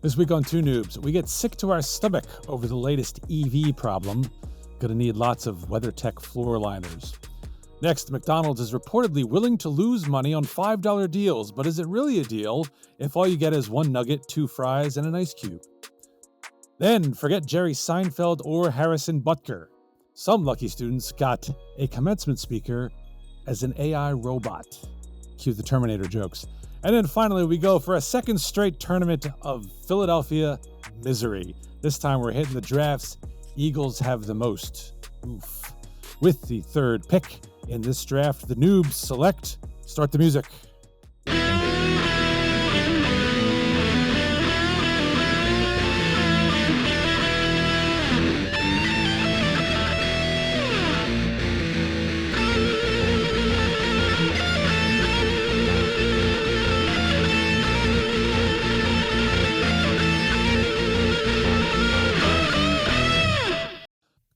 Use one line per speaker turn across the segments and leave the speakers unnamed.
This week on Two Noobs, we get sick to our stomach over the latest EV problem. Gonna need lots of WeatherTech floor liners. Next, McDonald's is reportedly willing to lose money on $5 deals, but is it really a deal if all you get is one nugget, 2 fries, and an ice cube? Then, forget Jerry Seinfeld or Harrison Butker. Some lucky students got a commencement speaker as an AI robot. Cue the Terminator jokes. And then finally, we go for a second straight tournament of Philadelphia misery. This time we're hitting the drafts. Eagles have the most. Oof. With the third pick in this draft, the Noobs select. Start the music.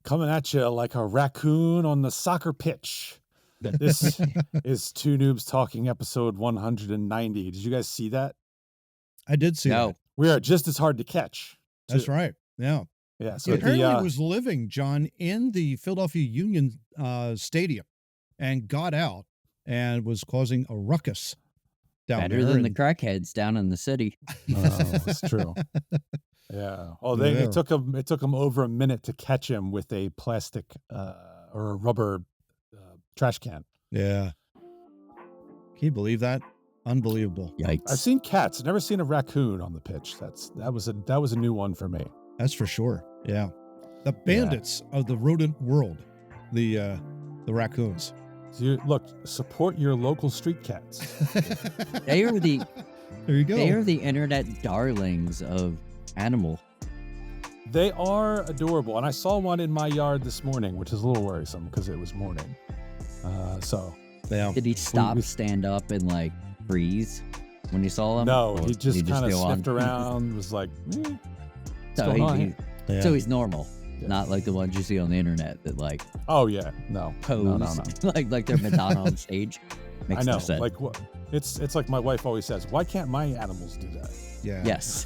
Coming at you like a raccoon on the soccer pitch. This is Two Noobs Talking, episode 190. Did you guys see that?
I did see that.
We are just as hard to catch.
That's right. Yeah.
Yeah.
So he apparently was living, John, in the Philadelphia Union Stadium and got out and was causing a ruckus down there.
Better than the crackheads down in the city.
Oh, it's true. Yeah. Oh, it took him over a minute to catch him with a plastic or a rubber trash can.
Yeah. Can you believe that? Unbelievable.
Yikes.
I've seen cats. I've never seen a raccoon on the pitch. That was a new one for me.
That's for sure. Yeah. The bandits of the rodent world, the raccoons.
So support your local street cats.
They are the
There you go.
They are the internet darlings of animal.
They are adorable, and I saw one in my yard this morning, which is a little worrisome because it was morning.
Did he stop, stand up, and like freeze when you saw him?
No, he just kind of sniffed around, was like,
so he's normal, not like the ones you see on the internet that like.
Oh yeah, no,
pose like they're Madonna on stage. Makes
I know,
no sense.
like what? It's like my wife always says, why can't my animals do that?
Yeah.
Yes.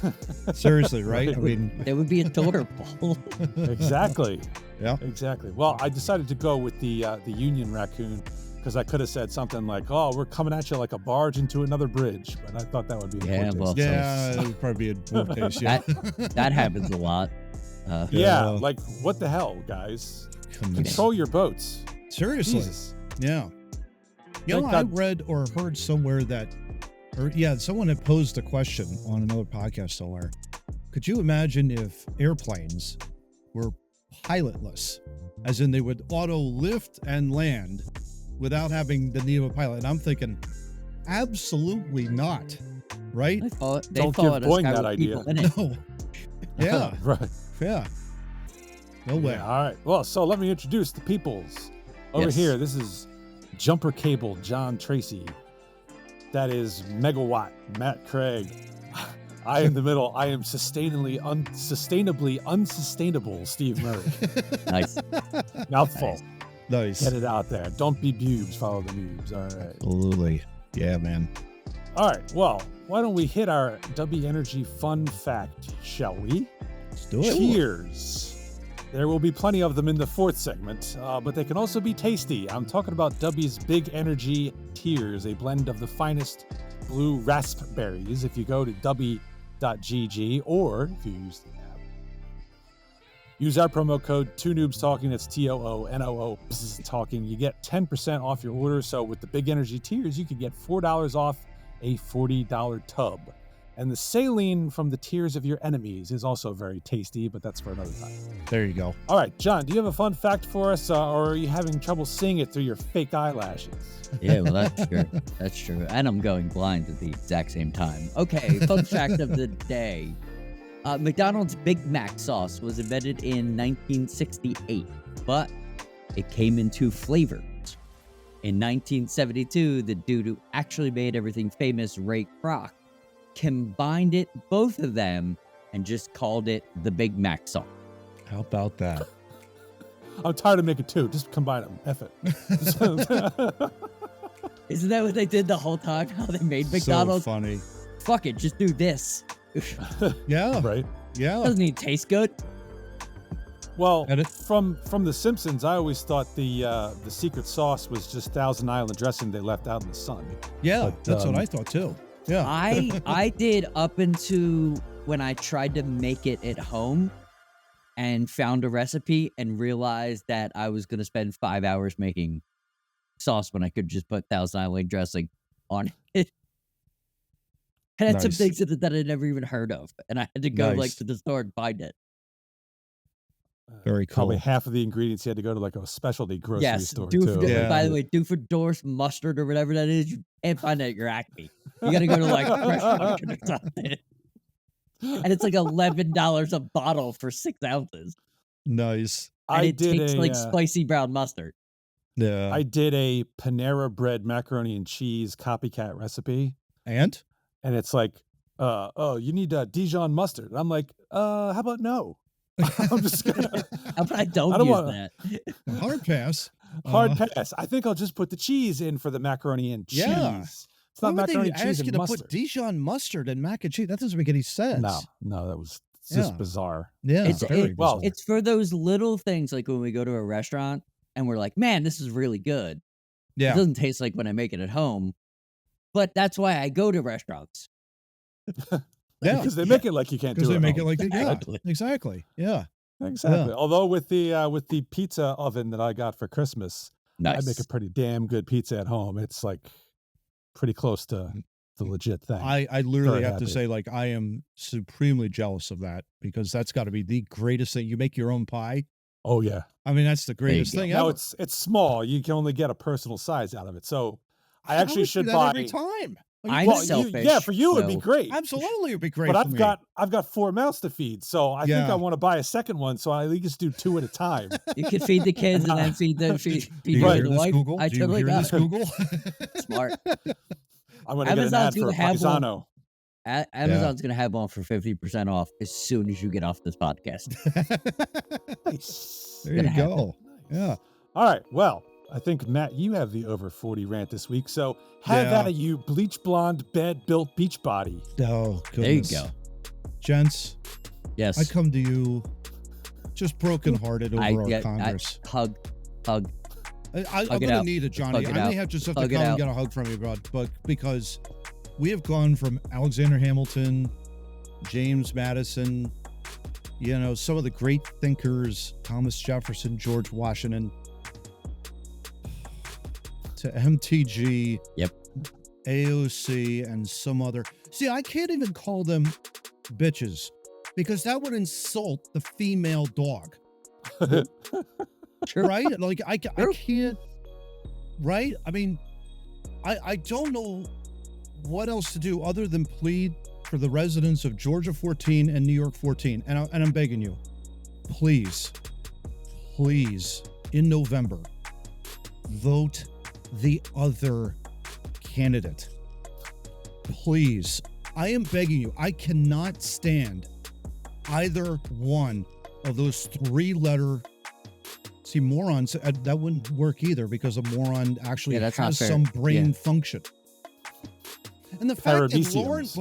Seriously, right? I mean,
they would be adorable.
Exactly.
Yeah.
Exactly. Well, I decided to go with the Union raccoon because I could have said something like, "Oh, we're coming at you like a barge into another bridge," but I thought that would be
it would probably be a poor taste. Yeah.
That happens a lot.
Like what the hell, guys? Control your boats.
Seriously.
Jesus.
Yeah. You know, I read or heard somewhere that. Someone had posed a question on another podcast somewhere. Could you imagine if airplanes were pilotless, as in they would auto lift and land without having the need of a pilot? And I'm thinking, absolutely not, right?
Don't give Boeing that idea.
No. Yeah.
Right.
Yeah. No way.
Yeah, all right. Well, so let me introduce the peoples. Over here, this is Jumper Cable John Tracy. That is Megawatt Matt Craig. I in the middle. I am sustainably unsustainable Steve Murray.
Nice.
Mouthful.
Nice.
Get it out there. Don't be bubes. Follow the noobs. All right.
Absolutely. Yeah, man.
All right. Well, why don't we hit our Dubby Energy fun fact, shall we?
Let's do it.
Cheers. There will be plenty of them in the fourth segment, but they can also be tasty. I'm talking about Dubby's Big Energy Tears, a blend of the finest blue raspberries. If you go to dubby.gg or if you use the app, use our promo code 2noobstalking, that's TOONOO talking. You get 10% off your order. So with the Big Energy Tears, you can get $4 off a $40 tub. And the saline from the tears of your enemies is also very tasty, but that's for another time.
There you go.
All right, John, do you have a fun fact for us, or are you having trouble seeing it through your fake eyelashes?
Yeah, well, that's true. That's true. And I'm going blind at the exact same time. Okay, fun fact of the day. McDonald's Big Mac sauce was invented in 1968, but it came in 2 flavors. In 1972, the dude who actually made everything famous, Ray Kroc, combined both of them, and just called it the Big Mac sauce.
How about that?
I'm tired of making 2. Just combine them. F it.
Isn't that what they did the whole time? How they made McDonald's?
So funny.
Fuck it, just do this.
Yeah.
Right.
Yeah.
Doesn't even taste good.
Well,
And it-
from The Simpsons, I always thought the secret sauce was just Thousand Island dressing they left out in the sun.
Yeah,
But,
that's what I thought too. Yeah.
I did up into when I tried to make it at home and found a recipe and realized that I was going to spend 5 hours making sauce when I could just put Thousand Island dressing on it. And had some
Nice.
things in it that I never even heard of. And I had to go like
Nice.
to the store and find it.
Very cool.
Probably half of the ingredients you had to go to like a specialty grocery
Yes,
store too.
Yeah.
by the way, Doofendoor's mustard or whatever that is, you can't find that at your Acme. You got to go to like Fresh Market or something. And it's like $11 a bottle for 6 ounces.
Nice.
And
I
it
did
tastes
a
like spicy brown mustard.
Yeah.
I did a Panera Bread macaroni and cheese copycat recipe,
and
and it's like, oh, you need Dijon mustard. And I'm like, how about no? I'm just gonna
How about I don't
don't
use
wanna-
that?
hard pass.
hard pass. I think I'll just put the cheese in for the macaroni and cheese.
Yeah.
It's not
Why would
macaroni
they
and cheese
ask you
and
to
mustard.
put Dijon mustard and mac and cheese? That doesn't make any sense.
No, that was just
Yeah.
bizarre.
Yeah.
It's-
very
it-
well,
bizarre.
It's for those little things like when we go to a restaurant and we're like, man, this is really good. It
yeah.
doesn't taste like when I make it at home. But that's why I go to restaurants.
Yeah.
Because they make it like you can't do
Because
it.
they
at
make it
home.
like that. Yeah.
Exactly.
Exactly. Yeah.
Exactly. Although with the pizza oven that I got for Christmas,
Nice.
I make a pretty damn good pizza at home. It's like pretty close to the legit thing.
I literally
Very
have to
happy.
say, like, I am supremely jealous of that because that's got to be the greatest thing. You make your own pie.
Oh yeah.
I mean, that's the greatest
go.
thing
Now
ever.
it's small. You can only get a personal size out of it. So I actually
would do
should
that
buy.
every time.
I'm
Well,
selfish.
yeah, for you it'd be
so-
great.
Absolutely, it'd be great.
But
for
I've got 4 mouths to feed, so I think
Yeah.
I want to buy a second one. So I at least do 2 at a time.
You could feed the kids and then feed
Do you
the
hear this,
wife.
Google?
I
Do you
totally
hear
got
this,
it.
Google?
Smart.
I'm going to get an ad
Amazon's
for
gonna
a
have one.
Paisano.
Amazon's going to have one for 50% off as soon as you get off this podcast.
Nice.
There you
Gonna
go. Yeah.
All right. Well, I think Matt, you have the over 40 rant this week. So have
Yeah.
at it, you bleach blonde, bed built beach body.
Oh, goodness.
There you go.
Gents,
Yes.
I come to you just brokenhearted over our Congress.
Hug.
I'm
Hug it
going to
out.
need it, Johnny.
Hug it
I may
out.
have to come
Hug it
and
out.
get a hug from you, bud. But because we have gone from Alexander Hamilton, James Madison, some of the great thinkers, Thomas Jefferson, George Washington, to MTG,
Yep.
AOC, and some other. See, I can't even call them bitches because that would insult the female dog.
Sure.
Right? Like I
Sure.
can't. Right? I mean, I don't know what else to do other than plead for the residents of Georgia 14 and New York 14. And I'm begging you, please, in November, vote the other candidate. Please. I am begging you. I cannot stand either one of those 3-letter. See, morons, that wouldn't work either because a moron actually
Yeah, that's not
has
fair.
some brain
Yeah.
function. And the fact that
Paradisians.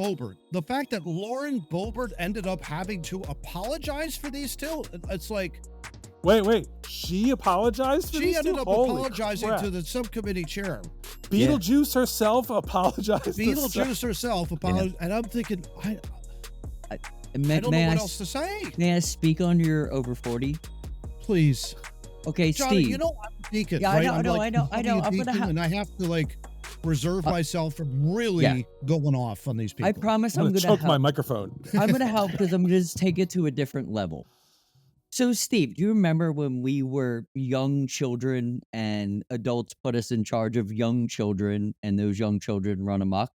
Lauren Boebert ended up having to apologize for these two, it's like
Wait. She apologized for
she
these
ended
two?
up
Holy
apologizing
crap.
to the subcommittee chair.
Beetlejuice herself apologized. to
Beetlejuice herself apologized, and I'm thinking, I
May,
don't
may
know
I
what
s-
else to say.
May I speak on your over 40?
Please,
Okay,
Johnny,
Steve.
I'm deacon,
Yeah, I
right?
know,
I'm
I know,
like,
I know, I
I'm
know.
a
I'm gonna
deacon,
ha-
and I have to reserve myself from really going off on these people.
I promise
I'm
I'm
gonna
going to
choke my
help.
microphone.
I'm going to help because I'm going to just take it to a different level. So, Steve, do you remember when we were young children and adults put us in charge of young children and those young children run amok?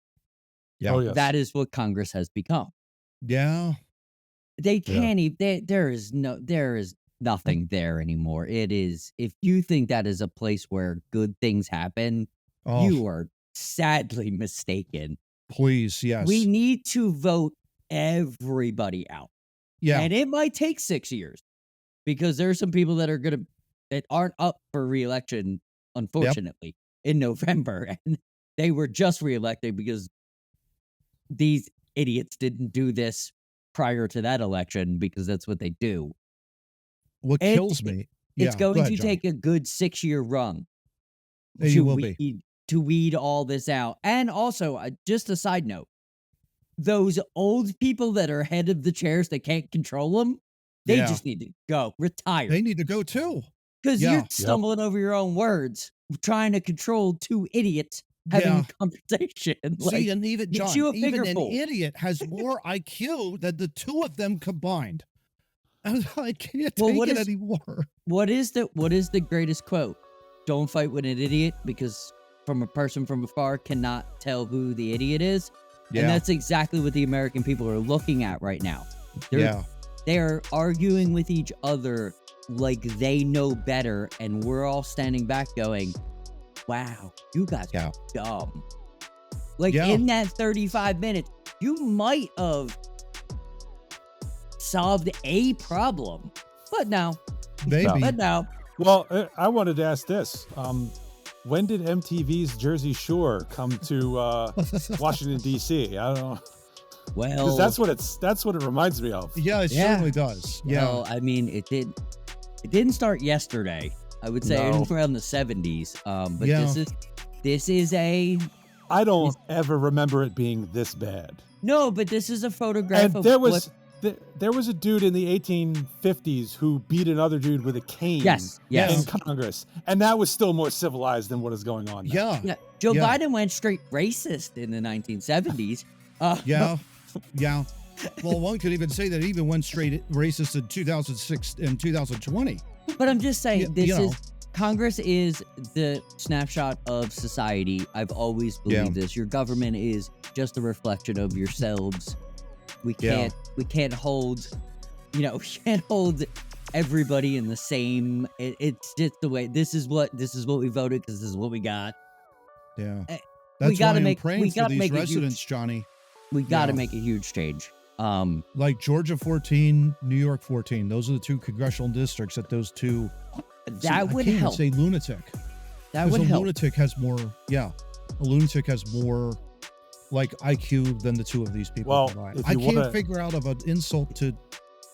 Yeah.
Oh yes.
That is what Congress has become.
Yeah.
They can't even, there is nothing there anymore. It is, if you think that is a place where good things happen,
Oh,
you are sadly mistaken.
please, yes.
We need to vote everybody out.
yeah.
And it might take 6 years because there are some people that aren't up for reelection, unfortunately, in November. And they were just reelected because these idiots didn't do this prior to that election because that's what they do.
What kills me.
It's
Yeah,
going
go ahead,
to
Johnny.
take a good 6-year run
You will be.
to weed all this out. And also, just a side note, those old people that are head of the chairs that can't control them, they
Yeah.
just need to go retire.
They need to go too.
Because
Yeah.
you're stumbling over your own words, trying to control two idiots having a conversation.
See, and even
get
John,
you a
even an
figureful.
idiot has more IQ than the two of them combined. I can't
Well,
take it anymore.
What is the greatest quote? Don't fight with an idiot because from a person from afar cannot tell who the idiot is.
Yeah.
And that's exactly what the American people are looking at right now. They're arguing with each other like they know better, and we're all standing back going, wow, you guys are dumb. Like in that 35 minutes, you might have solved a problem. But no.
Maybe.
But no.
Well, I wanted to ask this. When did MTV's Jersey Shore come to Washington, D.C.? I don't know.
Well,
that's what it reminds me of.
Yeah, it certainly does. Yeah.
Well, I mean, it didn't start yesterday. I would say around the 70s. But this is a.
I don't ever remember it being this bad.
No, but this is a photograph
and there was a dude in the 1850s who beat another dude with a cane in Congress. And that was still more civilized than what is going on now.
Yeah. Joe Biden went straight racist in the 1970s.
Well, one could even say that he even went straight racist in 2006 and 2020.
But I'm just saying, Congress is the snapshot of society. I've always believed this. Your government is just a reflection of yourselves. We can't hold, we can't hold everybody in the same. It's just the way. This is what we voted because this is what we got.
Yeah,
we got to make.
We got to make residents, Johnny.
We got to make a huge change.
Like Georgia 14, New York 14. Those are the two congressional districts that those two.
That would help.
Say lunatic.
That would help.
Lunatic has more. Yeah, a lunatic has more. Like IQ than the two of these people.
Well,
I can't figure out of an insult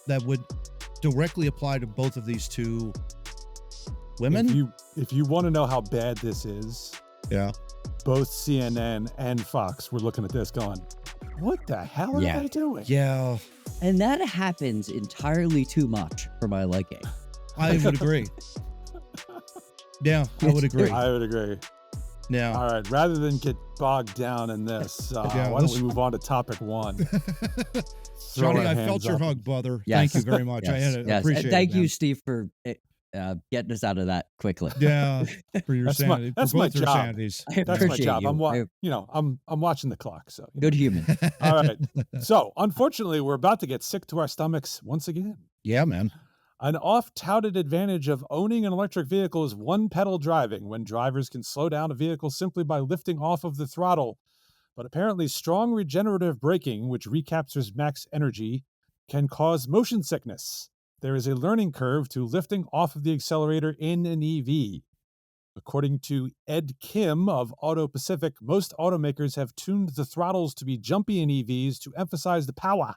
that would directly apply to both of these two women.
If you want to know how bad this is, both CNN and Fox were looking at this going, what the hell are they doing?
Yeah.
And that happens entirely too much for my liking.
I would agree. I would agree. Yeah.
All right. Rather than get bogged down in this, why don't we move on to topic one?
Johnny, I felt your hug, brother. Yes. Thank you very much. I appreciate it.
Thank you, Steve, for getting us out of that quickly.
Yeah, for your sanity.
That's my job.
Sanities.
That's my job. I'm watching the clock. So
good human.
All right. So unfortunately, we're about to get sick to our stomachs once again.
Yeah, man.
An oft-touted advantage of owning an electric vehicle is one-pedal driving, when drivers can slow down a vehicle simply by lifting off of the throttle. But apparently strong regenerative braking, which recaptures max energy, can cause motion sickness. There is a learning curve to lifting off of the accelerator in an EV. According to Ed Kim of Auto Pacific, most automakers have tuned the throttles to be jumpy in EVs to emphasize the power.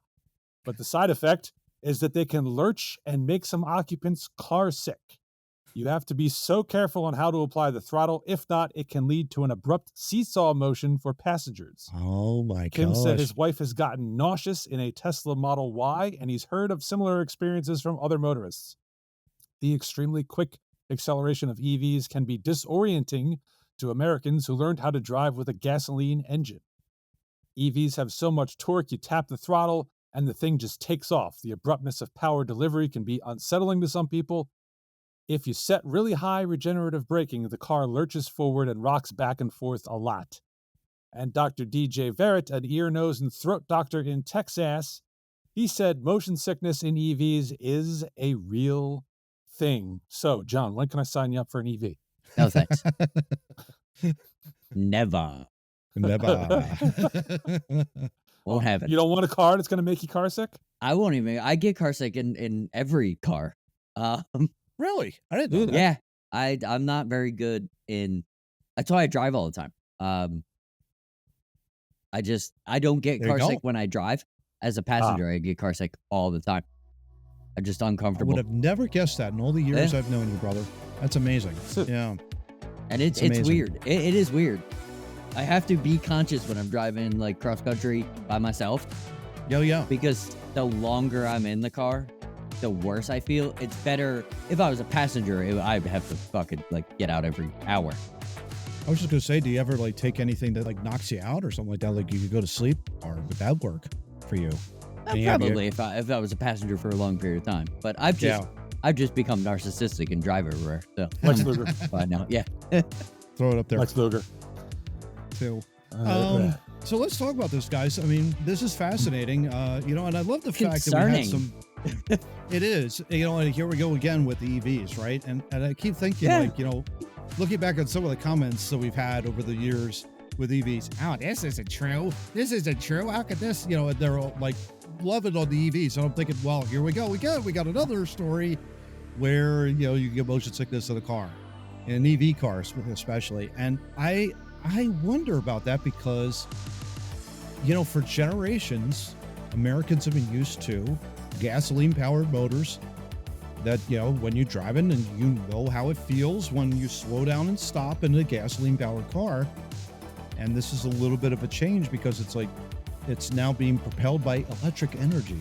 But the side effect is that they can lurch and make some occupants car sick. You have to be so careful on how to apply the throttle. If not, it can lead to an abrupt seesaw motion for passengers.
Oh my God.
Kim said his wife has gotten nauseous in a Tesla Model Y, and he's heard of similar experiences from other motorists. The extremely quick acceleration of EVs can be disorienting to Americans who learned how to drive with a gasoline engine. EVs have so much torque, you tap the throttle, and the thing just takes off. The abruptness of power delivery can be unsettling to some people. If you set really high regenerative braking, the car lurches forward and rocks back and forth a lot. And Dr. DJ Verrett, an ear, nose, and throat doctor in Texas, he said motion sickness in EVs is a real thing. So, John, when can I sign you up for an EV?
No, thanks. Never. Won't have it.
You don't want a car that's going to make you car sick?
I won't even. I get car sick in every car.
Really? I didn't know that.
Yeah. I'm not very good in. That's why I drive all the time. I don't get
There you
car
go.
sick when I drive. As a passenger, I get car sick all the time. I'm just
I
uncomfortable.
would have never guessed that in all the years I've known you, brother. That's amazing. Yeah.
And it's
amazing.
weird. It is weird. I have to be conscious when I'm driving like cross country by myself.
Yeah.
Because the longer I'm in the car, the worse I feel. It's better if I was a passenger. I'd have to fucking like get out every hour.
I was just gonna say, do you ever like take anything that like knocks you out or something like that? Like you could go to sleep, or would that work for you?
Probably if I was a passenger for a long period of time. But I've just become narcissistic and drive everywhere. So
Lex Luger.
Fine now. Yeah.
Throw it up there.
Lex Luger.
Too. So let's talk about this, guys. I mean, this is fascinating. And I love the fact that we had some. It is, and here we go again with the EVs, right? And I keep thinking, looking back at some of the comments that we've had over the years with EVs. Oh, this isn't true. This isn't true. How could this? They're all like loving on the EVs. So I'm thinking, well, here we go. We got another story where you get motion sickness in the car, in EV cars especially. And I wonder about that because, for generations, Americans have been used to gasoline-powered motors that, when you're driving and you know how it feels when you slow down and stop in a gasoline-powered car. And this is a little bit of a change because it's like it's now being propelled by electric energy.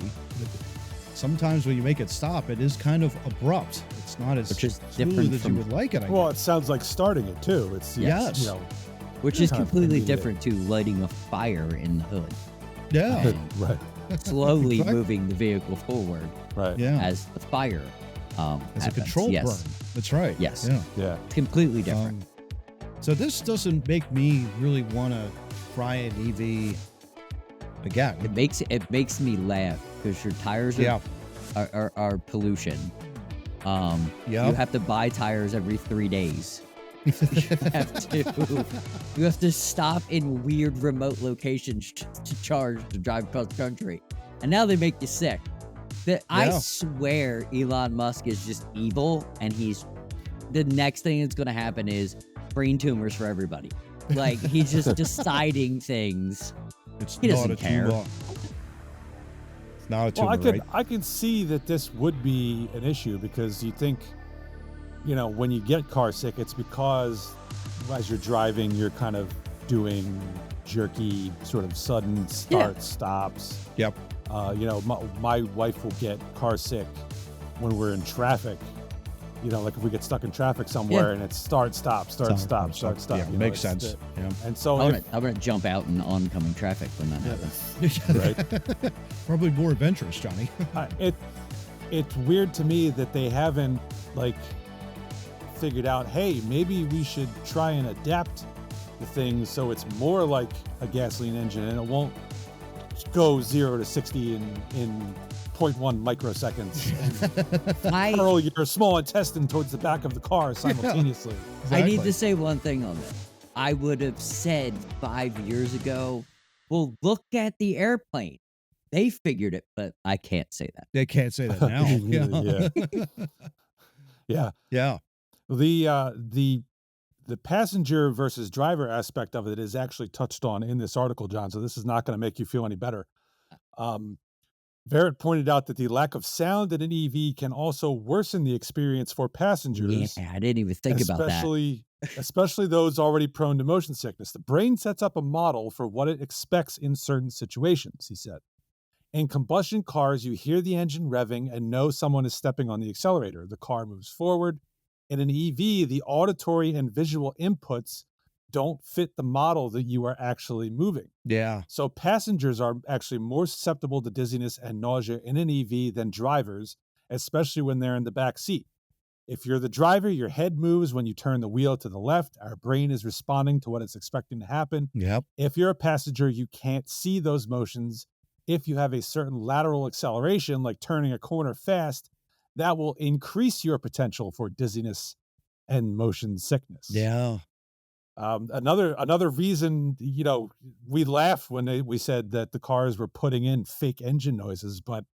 Sometimes when you make it stop, it is kind of abrupt. It's not as smooth as you would like it.
Well, it sounds like starting it too. It's
yes.
Which is completely different to lighting a fire in the hood.
Yeah.
Right.
Slowly moving the vehicle forward.
Right.
Yeah.
As the fire
as
happens.
a control burn. That's right.
Yes.
Yeah.
It's completely different.
So this doesn't make me really want to try an EV again.
It makes me laugh because your tires are pollution. You have to buy tires every 3 days. You have to stop in weird remote locations to charge to drive across the country. And now they make you sick. I swear Elon Musk is just evil, and the next thing that's going to happen is brain tumors for everybody. Like, he's just deciding things. He doesn't care.
It's not a tumor,
I can see that this would be an issue because you think, when you get car sick, it's because as you're driving, you're kind of doing jerky, sort of sudden stops.
Yep.
My wife will get car sick when we're in traffic. Like if we get stuck in traffic somewhere and it's start, stop.
Yeah, makes sense.
And so
I'm gonna jump out in oncoming traffic when that happens.
Right. Probably more adventurous, Johnny.
It's weird to me that they haven't figured out, hey, maybe we should try and adapt the thing so it's more like a gasoline engine and it won't go 0 to 60 in 0.1 microseconds and hurl your small intestine towards the back of the car simultaneously.
Exactly.
I need to say one thing on this. I would have said 5 years ago, well, look at the airplane. They figured it, but I can't say that.
They can't say that now. Yeah.
The passenger versus driver aspect of it is actually touched on in this article, John, so this is not going to make you feel any better. Barrett pointed out that the lack of sound in an EV can also worsen the experience for passengers.
Yeah, I didn't even think about that.
Especially those already prone to motion sickness. The brain sets up a model for what it expects in certain situations, he said. In combustion cars, you hear the engine revving and know someone is stepping on the accelerator. The car moves forward. In an EV, the auditory and visual inputs don't fit the model that you are actually moving.
Yeah.
So passengers are actually more susceptible to dizziness and nausea in an EV than drivers, especially when they're in the back seat. If you're the driver, your head moves when you turn the wheel to the left. Our brain is responding to what it's expecting to happen.
Yep.
If you're a passenger, you can't see those motions. If you have a certain lateral acceleration, like turning a corner fast, that will increase your potential for dizziness and motion sickness.
Yeah.
Another reason, we laugh when we said that the cars were putting in fake engine noises, but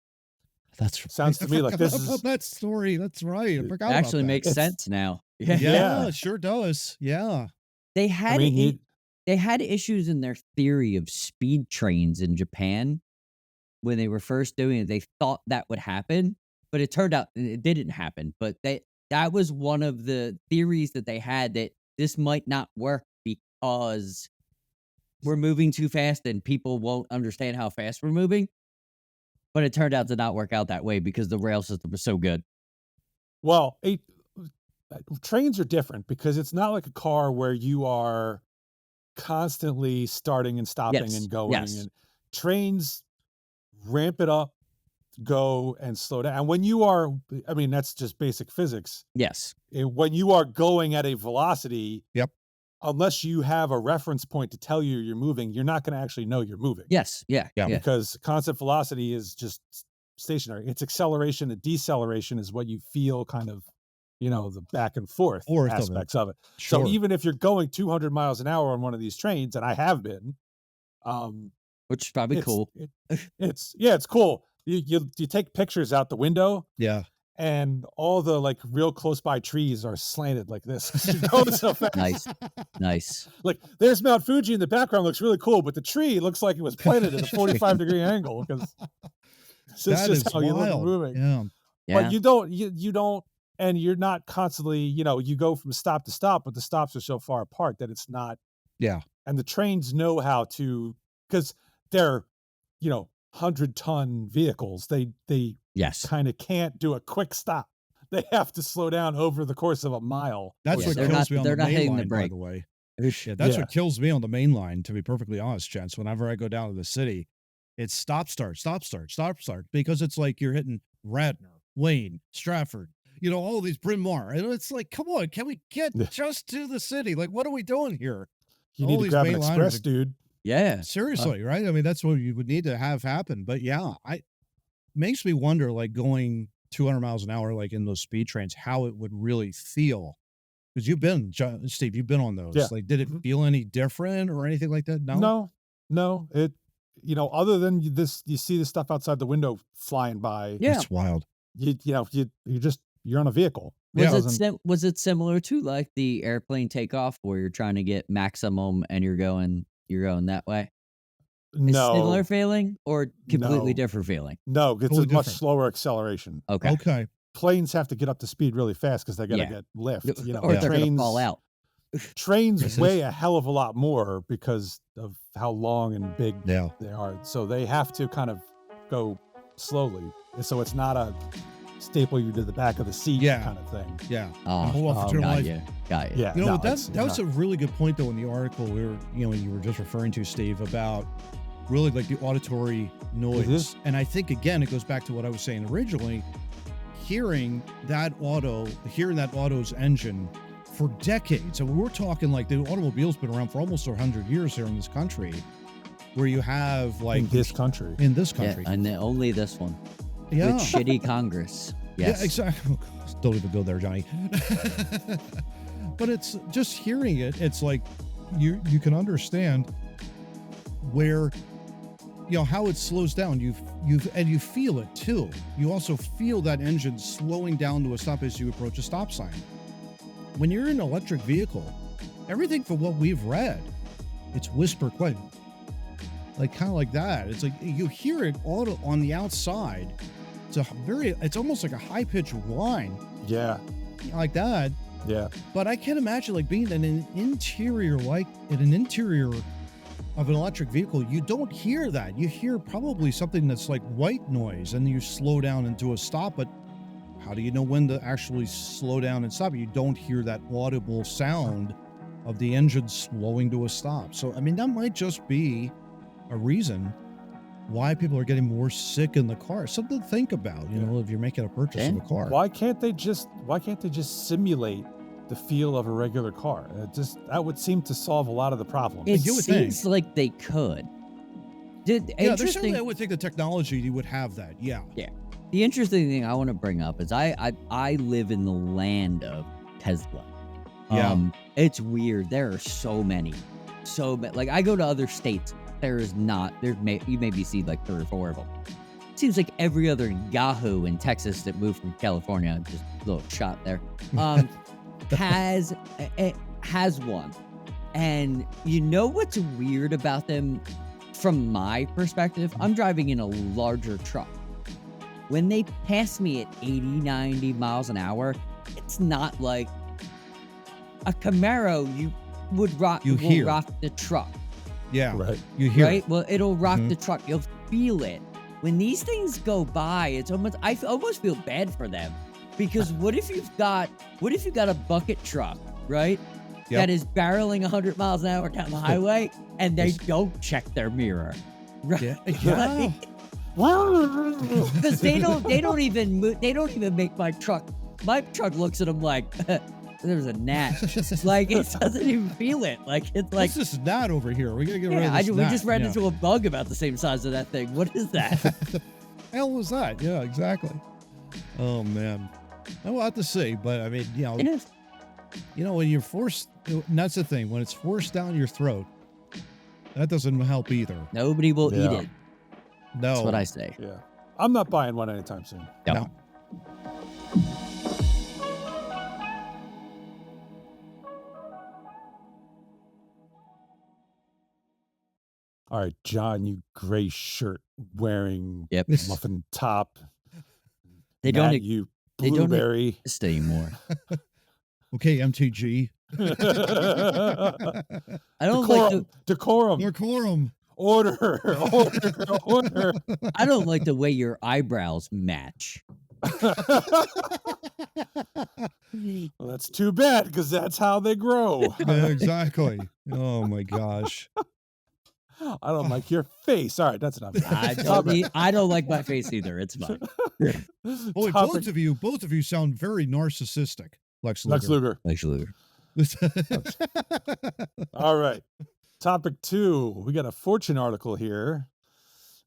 that's
sounds to me like this is
that story. That's right. I forgot.
It actually
about that.
makes sense now.
Yeah, it sure does. Yeah.
They had they had issues in their theory of speed trains in Japan when they were first doing it. They thought that would happen, but it turned out it didn't happen. But that was one of the theories that they had, that this might not work because we're moving too fast and people won't understand how fast we're moving. But it turned out to not work out that way because the rail system was so good.
Well, trains are different because it's not like a car where you are constantly starting and stopping and going. And trains ramp it up, go and slow down. And when you are, I mean, that's just basic physics.
Yes.
When you are going at a velocity,
Yep.
Unless you have a reference point to tell you you're moving, you're not going to actually know you're moving.
Yes. Yeah.
Because constant velocity is just stationary. It's acceleration and deceleration is what you feel kind of, the back and forth aspects of it.
Sure.
So even if you're going 200 miles an hour on one of these trains, and I have been,
which is probably cool.
It's cool. You take pictures out the window.
Yeah.
And all the like real close by trees are slanted like this. You're going so fast.
Nice.
Like there's Mount Fuji in the background, looks really cool, but the tree looks like it was planted at a 45-degree angle because it's just how you look moving.
Yeah.
But you don't, and you're not constantly, you go from stop to stop, but the stops are so far apart that it's not.
Yeah.
And the trains know how to, because they're, 100-ton vehicles. They kind of can't do a quick stop. They have to slow down over the course of a mile.
That's what kills me on the main line, by
the
the way. Yeah, that's what kills me on the main line, to be perfectly honest, gents. Whenever I go down to the city, it's stop, start, because it's like you're hitting Radnor, Wayne, Stratford, all these Bryn Mawr. And it's like, come on, can we get just to the city? Like, what are we doing here?
You need to grab an express, dude.
Yeah.
Seriously, right? I mean, that's what you would need to have happen. But yeah, makes me wonder, like going 200 miles an hour, like in those speed trains, how it would really feel. Because Steve, you've been on those.
Yeah.
Like, did it feel any different or anything like that?
No. It, other than you see the stuff outside the window flying by.
Yeah. It's wild.
You're on a vehicle.
Was it similar to like the airplane takeoff where you're trying to get maximum and you're going that way?
No.
Similar feeling or completely different feeling?
No, it's a much slower acceleration.
Okay.
Planes have to get up to speed really fast because they got to get lift.
Or they're going to fall out.
Trains weigh a hell of a lot more because of how long and big they are. So they have to kind of go slowly. So it's not a staple you to the back of the seat kind of thing.
Yeah.
Got you.
Yeah. That was a really good point though in the article you were just referring to, Steve, about really like the auditory noise.
Mm-hmm.
And I think again it goes back to what I was saying originally. Hearing that auto's engine for decades. And we're talking like the automobile's been around for almost 100 years here in this country, where you have like
in this country.
Yeah, and only this one.
Yeah.
With shitty Congress. Yes.
Yeah, exactly. Don't even go there, Johnny. But it's just hearing it. It's like you can understand where, how it slows down. You feel it too. You also feel that engine slowing down to a stop as you approach a stop sign. When you're in an electric vehicle, everything from what we've read, it's whisper quiet. Like kind of like that. It's like you hear it auto on the outside. It's almost like a high-pitched whine.
Yeah.
Like that.
Yeah.
But I can't imagine like being in an interior of an electric vehicle. You don't hear that. You hear probably something that's like white noise and you slow down into a stop, but how do you know when to actually slow down and stop? You don't hear that audible sound of the engine slowing to a stop. So, I mean, that might just be a reason why people are getting more sick in the car. Something to think about, if you're making a purchase of a car.
Why can't they just simulate the feel of a regular car? That would seem to solve a lot of the problems.
It seems like they could.
There's certainly, I would think the technology you would have that. Yeah.
Yeah. The interesting thing I want to bring up is I live in the land of Tesla. It's weird. There are so many. Like I go to other states. You maybe see like 3 or 4 of them. It seems like every other Yahoo in Texas that moved from California, just a little shot there, has one. And you know what's weird about them from my perspective? I'm driving in a larger truck. When they pass me at 80, 90 miles an hour, it's not like a Camaro will rock the truck.
Yeah.
Right.
You hear
right?
it.
Well, it'll rock the truck. You'll feel it. When these things go by, I almost feel bad for them. Because what if you've got a bucket truck, right?
Yep.
That is barreling 100 miles an hour down the highway and they don't check their mirror. Right?
Yeah.
Because they don't even make my truck. My truck looks at them like there's a gnat. Like it doesn't even feel it. Like it's like
this is gnat over here. We gotta get rid of this
we
gnat.
just ran into a bug about the same size of that thing. What is that?
The hell was that? Yeah, exactly. Oh man. I will have to say, but I mean, when you're forced, and that's the thing, when it's forced down your throat, that doesn't help either.
Nobody will eat it.
No.
That's what I say.
Yeah. I'm not buying one anytime soon.
No.
All right, John, you gray shirt wearing muffin top.
They
Matt,
don't.
you
They don't
blueberry.
exist anymore.
Okay, MTG.
I don't like the
Decorum.
Order.
I don't like the way your eyebrows match.
Well, that's too bad because that's how they grow.
Yeah, exactly. Oh my gosh.
I don't like your face. All right, that's enough.
I don't like my face either. It's fine.
Boy, both of you sound very narcissistic. Lex Luger.
All right. Topic 2. We got a Fortune article here.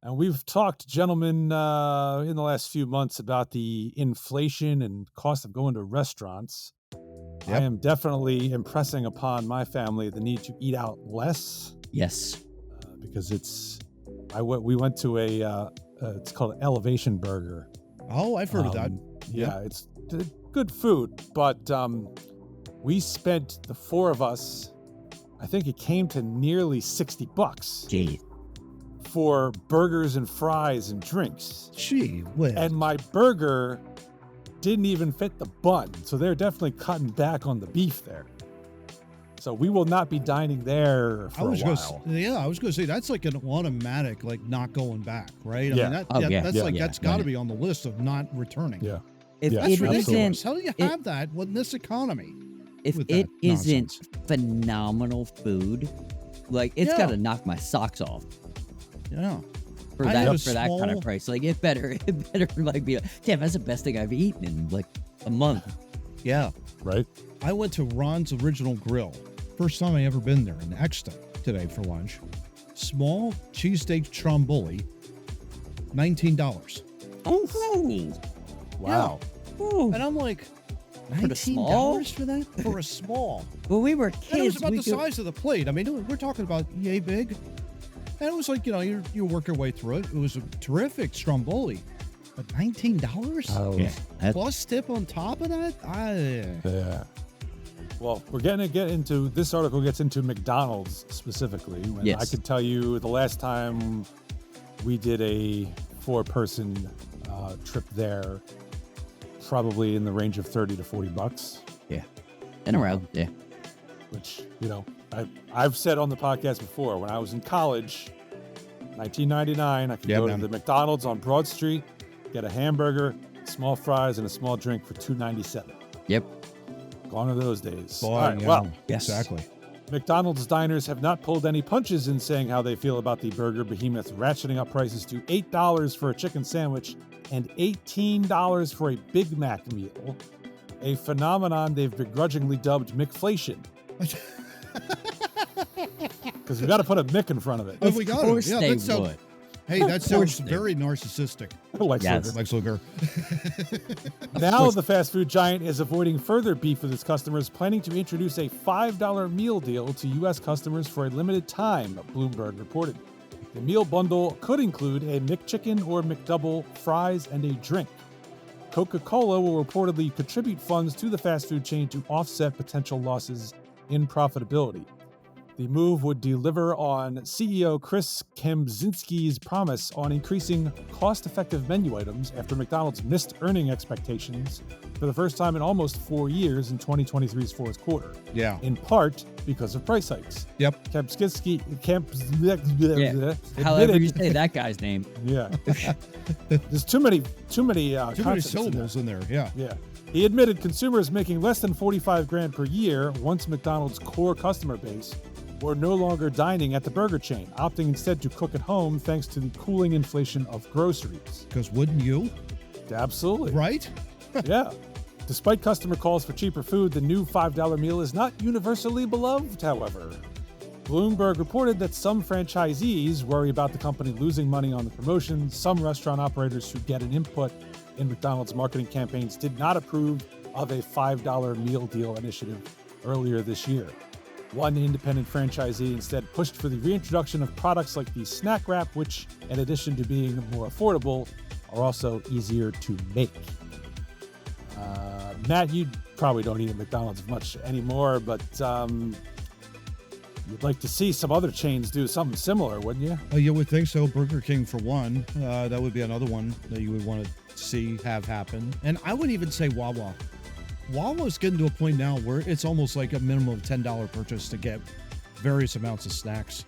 And we've talked, gentlemen, in the last few months about the inflation and cost of going to restaurants. Yep. I am definitely impressing upon my family the need to eat out less.
Yes.
Because we went to it's called an Elevation Burger.
Oh, I've heard of that.
Yeah, it's good food, but we spent, the 4 of us, I think it came to nearly $60.
Gee.
For burgers and fries and drinks.
Gee whiz.
And my burger didn't even fit the bun, so they're definitely cutting back on the beef there. So we will not be dining there for a while.
I was going to say that's like an automatic, like not going back, right?
Yeah.
I mean, that's got to be on the list of not returning.
Yeah.
That's ridiculous. How do you have that in this economy?
If it isn't phenomenal food, like it's got to knock my socks off.
Yeah.
For that kind of price, like it better like be. Damn, that's the best thing I've eaten in like a month.
Yeah.
Right.
I went to Ron's Original Grill. First time I ever been there in Exton today for lunch. Small cheesesteak stromboli, $19.
Oh,
wow.
Yeah. And I'm like, $19 for that? For a small.
When we were kids,
and it was about the size of the plate. I mean, we're talking about yay big. And it was like, you work your way through it. It was a terrific stromboli. But $19?
Oh,
yeah.
Plus tip on top of that?
Yeah. Well, we're going to get into, this article gets into McDonald's specifically. Yes. I could tell you the last time we did a 4-person trip there, probably in the range of $30 to $40.
Yeah. And around, yeah.
Which, I've said on the podcast before, when I was in college, 1999, I could go to the McDonald's on Broad Street, get a hamburger, small fries, and a small drink for $2.97.
Yep.
Gone are those days.
Boy,
all right, well,
yes.
Exactly.
McDonald's diners have not pulled any punches in saying how they feel about the burger behemoth ratcheting up prices to $8 for a chicken sandwich and $18 for a Big Mac meal, a phenomenon they've begrudgingly dubbed McFlation. Because we got to put a Mick in front of it.
Oh, we got it. Yeah,
they would.
Hey, that sounds very narcissistic.
Lex
Luger.
Now the fast food giant is avoiding further beef with its customers, planning to introduce a $5 meal deal to U.S. customers for a limited time, Bloomberg reported. The meal bundle could include a McChicken or McDouble, fries, and a drink. Coca-Cola will reportedly contribute funds to the fast food chain to offset potential losses in profitability. The move would deliver on CEO Chris Kempczynski's promise on increasing cost-effective menu items after McDonald's missed earning expectations for the first time in almost 4 years in 2023's fourth quarter.
Yeah.
In part because of price hikes.
Yep.
Kempczynski,
However you say that guy's name.
Yeah. There's too many
Too many
consonants
syllables in there. Yeah.
Yeah. He admitted consumers making less than $45,000 per year once McDonald's core customer base were no longer dining at the burger chain, opting instead to cook at home thanks to the cooling inflation of groceries.
Because wouldn't you?
Absolutely.
Right?
Yeah. Despite customer calls for cheaper food, the new $5 meal is not universally beloved, however. Bloomberg reported that some franchisees worry about the company losing money on the promotion. Some restaurant operators who get an input in McDonald's marketing campaigns did not approve of a $5 meal deal initiative earlier this year. One independent franchisee instead pushed for the reintroduction of products like the snack wrap, which, in addition to being more affordable, are also easier to make. Matt, you probably don't eat at McDonald's much anymore, but you'd like to see some other chains do something similar, wouldn't you?
You would think so. Burger King, for one. That would be another one that you would want to see have happen. And I would even say Wawa. Wawa's getting to a point now where it's almost like a minimum of $10 purchase to get various amounts of snacks.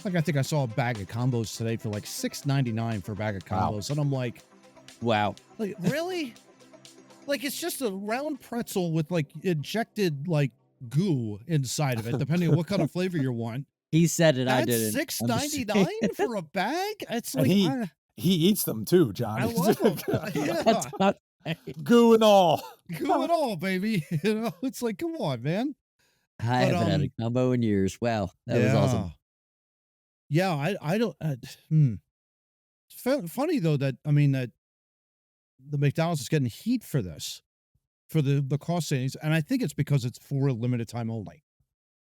Like, I think I saw a bag of combos today for like $6.99 for a bag of combos.
Wow.
And I'm like,
Wow.
like, really? Like, it's just a round pretzel with like injected like goo inside of it, depending on what kind of flavor you want.
He said it, I
That's
didn't.
$6.99 for a bag? It's
And
like,
he eats them too, John.
I love them. Yeah.
That's not
Goo and all.
Goo it all, baby. You know, it's like, come on, man.
I haven't had a combo in years. Wow. That was awesome.
Yeah, I don't. It's funny though that that the McDonald's is getting heat for this, for the cost savings, and I think it's because it's for a limited time only.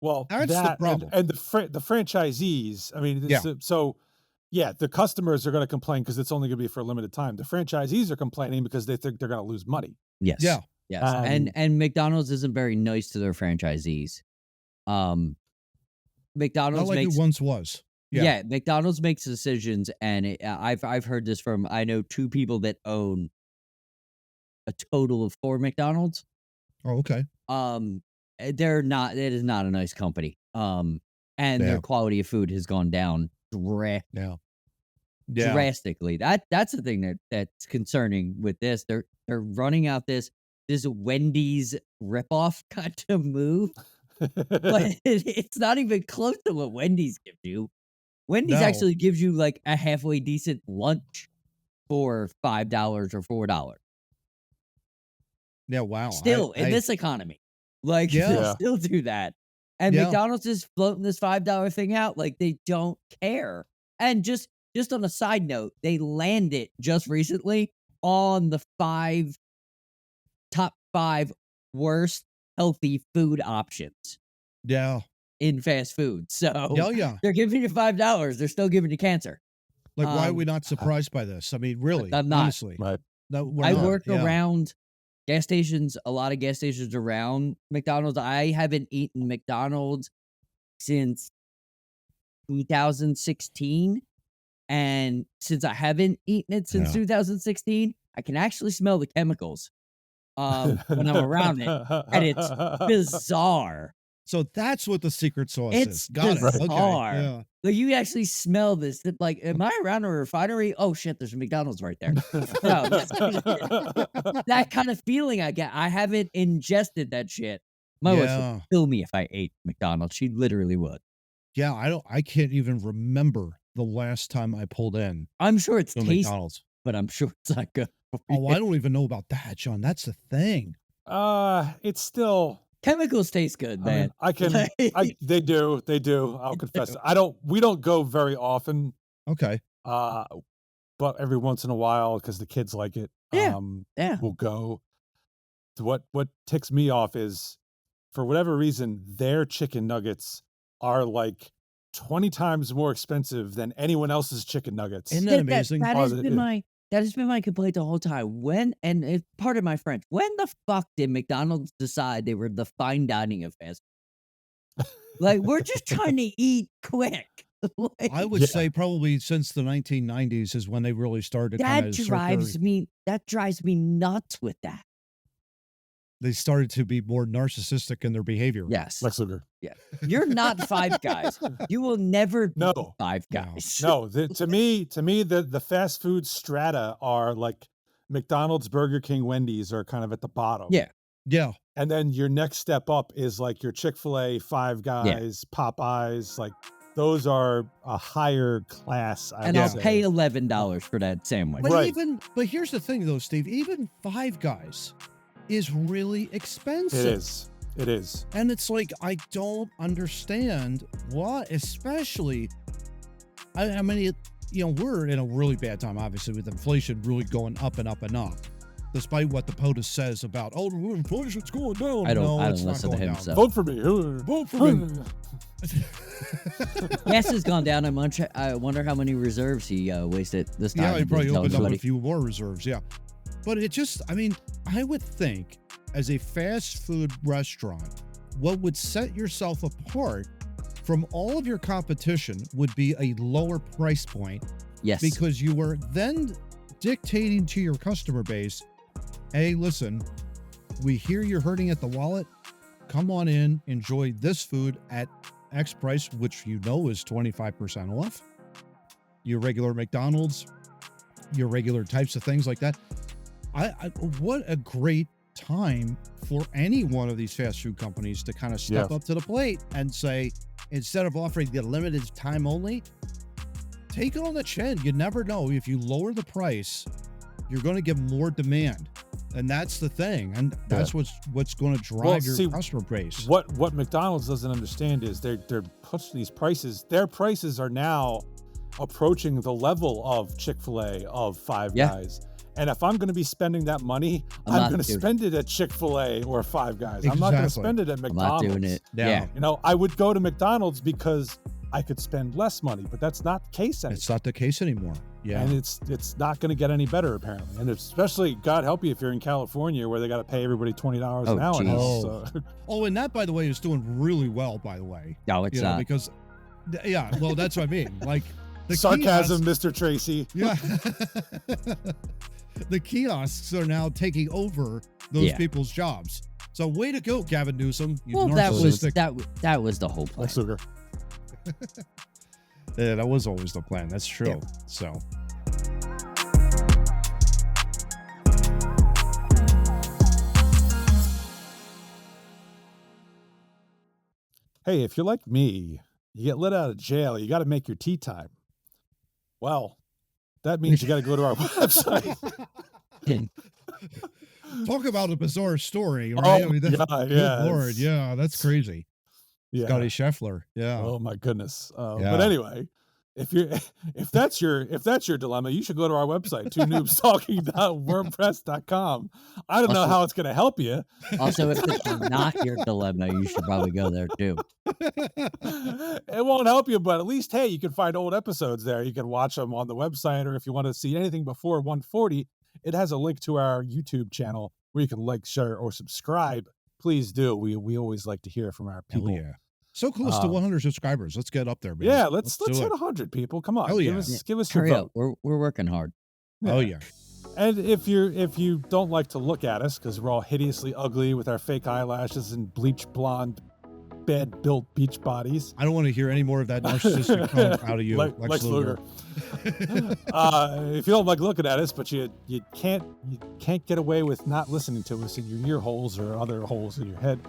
Well,
That's the problem.
and the franchisees. I mean, the customers are going to complain because it's only going to be for a limited time. The franchisees are complaining because they think they're going to lose money.
Yes.
Yeah.
Yes. And McDonald's isn't very nice to their franchisees. McDonald's
Not like
makes
it once was.
yeah. McDonald's makes decisions, and I've heard this from, I know 2 people that own a total of 4 McDonald's.
Oh, okay.
They're not. It is not a nice company. And their quality of food has gone down drastically. That's the thing that's concerning with this. They're running out this Wendy's ripoff kind of move, but it's not even close to what Wendy's gives you. Wendy's actually gives you like a halfway decent lunch for $5 or $4.
Yeah, wow.
Still in this economy, like they still do that. And McDonald's is floating this $5 thing out like they don't care. And just on a side note, they landed just recently on the top 5 worst healthy food options.
Yeah.
In fast food. So
they're
giving you $5. They're still giving you cancer.
Like, why are we not surprised by this? I mean, really,
I'm not.
honestly.
Right.
No,
I work around gas stations, a lot of gas stations around McDonald's. I haven't eaten McDonald's since 2016. And since I haven't eaten it since 2016, I can actually smell the chemicals when I'm around it. And it's bizarre.
So that's what the secret sauce
It's
is. Got
bizarre.
it. Okay. Yeah.
Like, you actually smell this. Like, am I around a refinery? Oh shit, there's a McDonald's right there. No, that kind of feeling I get. I haven't ingested that shit. My wife would kill me if I ate McDonald's. She literally would.
Yeah, I can't even remember the last time I pulled in.
I'm sure it's tasty,
McDonald's,
but I'm sure it's not good.
Oh, I don't even know about that, John. That's the thing.
It's still
chemicals taste good, man.
They do. I'll confess. We don't go very often.
Okay.
But every once in a while, because the kids like it. We'll go. What ticks me off is, for whatever reason, their chicken nuggets are like 20 times more expensive than anyone else's chicken nuggets.
Isn't that amazing?
That has been my complaint the whole time. Pardon my French, when the fuck did McDonald's decide they were the fine dining of fast Like, we're just trying to eat quick. Like,
I would say probably since the 1990s is when they really started.
that drives me nuts with that.
They started to be more narcissistic in their behavior.
Yes.
Lex Luger.
Yeah. You're not Five Guys. You will never be Five Guys.
No, to me, the fast food strata are like McDonald's, Burger King, Wendy's are kind of at the bottom.
Yeah.
Yeah.
And then your next step up is like your Chick-fil-A, Five Guys, Popeyes, like those are a higher class.
I'll pay $11 for that sandwich.
But but here's the thing though, Steve, even Five Guys is really expensive.
It is.
And it's like, I don't understand why, especially, I mean, we're in a really bad time, obviously, with inflation really going up and up and up. Despite what the POTUS says about, inflation's going down.
I don't listen to him. So.
Vote for me.
Vote for me.
Gas has gone down. I wonder how many reserves he wasted this time.
Yeah, he probably opened up a few more reserves. Yeah. But it just, I mean, I would think as a fast food restaurant, what would set yourself apart from all of your competition would be a lower price point.
Yes.
Because you were then dictating to your customer base, hey, listen, we hear you're hurting at the wallet. Come on in, enjoy this food at X price, which is 25% off. Your regular McDonald's, your regular types of things like that. What a great time for any one of these fast food companies to kind of step up to the plate and say, instead of offering the limited time only, take it on the chin. You never know. If you lower the price, you're going to get more demand. And that's the thing. And that's what's going to drive your customer base.
What McDonald's doesn't understand is they're pushing these prices. Their prices are now approaching the level of Chick-fil-A, of Five Guys. And if I'm going to be spending that money, I'm going to spend it at Chick-fil-A or Five Guys. Exactly. I'm not going to spend it at McDonald's.
I'm not doing it.
Yeah.
I would go to McDonald's because I could spend less money, but that's not the case anymore.
It's not the case anymore. Yeah.
And it's not going to get any better, apparently. And especially, God help you, if you're in California where they got to pay everybody $20 an hour now.
And that, by the way, is doing really well, by the way.
No, it's not.
Because, well, that's what I mean. Like, the
sarcasm, Mr. Tracy.
Yeah. The kiosks are now taking over those people's jobs. So way to go, Gavin Newsom.
That was the whole plan.
Yeah, that was always the plan. That's true. Yeah. So.
Hey, if you're like me, you get let out of jail, you got to make your tea time. Well, that means you got to go to our website.
Talk about a bizarre story, right?
Oh,
good Lord, yeah, that's crazy.
Yeah.
Scotty Scheffler. Yeah.
Oh my goodness. But anyway, if that's your dilemma, you should go to our website, twonoobstalking.wordpress.com. I don't know how it's going to help you.
Also, if it's not your dilemma, you should probably go there too.
It won't help you, but at least, hey, you can find old episodes there. You can watch them on the website, or if you want to see anything before 140, it has a link to our YouTube channel where you can like, share, or subscribe. Please do. We always like to hear from our people.
Hell yeah. So close to 100 subscribers. Let's get up there, man.
Yeah, let's hit 100 people. Come on.
Hell yeah.
Give us your vote.
We're working hard.
Yeah. Oh yeah.
And if you don't like to look at us because we're all hideously ugly with our fake eyelashes and bleach blonde, bad built beach bodies.
I don't want to hear any more of that narcissistic talk out of you,
Lex Luger. If you don't like looking at us, but you can't get away with not listening to us in your ear holes or other holes in your head.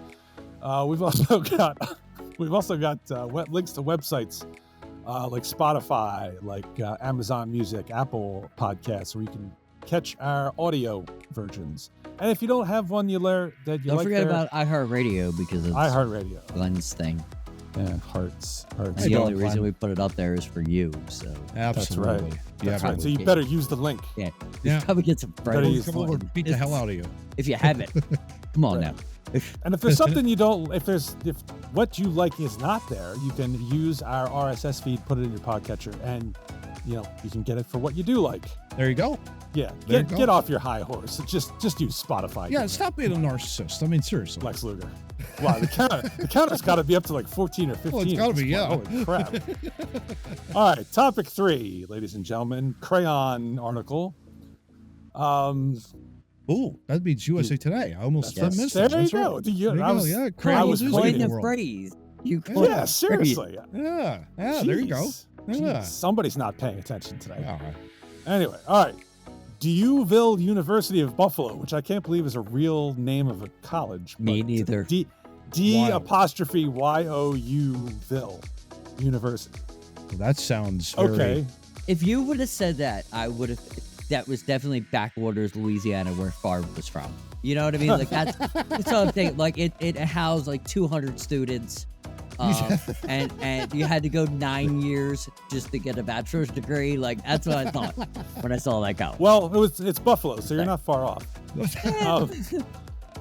We've also got links to websites like Spotify, like Amazon Music, Apple Podcasts, where you can catch our audio versions. And if you don't have one, don't
forget about iHeartRadio, because it's
iHeartRadio,
Glenn's thing.
Yeah, hearts.
The only reason we put it up there is for you. So
absolutely,
that's right. So you better use the link.
Yeah. Probably get some friends.
Come over and beat the hell out of you
if you have it. Come on now.
And if there's something you don't, if what you like is not there, you can use our RSS feed, put it in your podcatcher, and you can get it for what you do like.
There you go.
Yeah,
There you go.
get off your high horse. Just use Spotify.
Yeah, stop being a narcissist. I mean, seriously.
Lex Luger. Wow, the counter's got to be up to like 14 or 15.
Well, it's got to be, yeah.
Holy crap. All right, topic 3, ladies and gentlemen. Crayon article.
Oh, that means USA Today. I almost missed
There
it.
you
That's
go.
right.
Yeah,
There you go. Yeah,
I
Crayon
was
is
Coin
leading
the
the world.
phrase. You
Yeah.
coined
Yeah,
the
seriously.
Yeah, there you go.
Jeez.
Yeah.
Jeez, somebody's not paying attention today.
All right.
Anyway, all right. Duville University of Buffalo, which I can't believe is a real name of a college.
Me
but
neither.
D''Ville University.
Well, that sounds very...
Okay.
If you would have said that, I would have. That was definitely backwaters, Louisiana, where Favre was from. You know what I mean? Like that's something. Like it housed like 200 students, and you had to go 9 years just to get a bachelor's degree. Like that's what I thought when I saw that college.
Well, it's Buffalo, so you're not far off.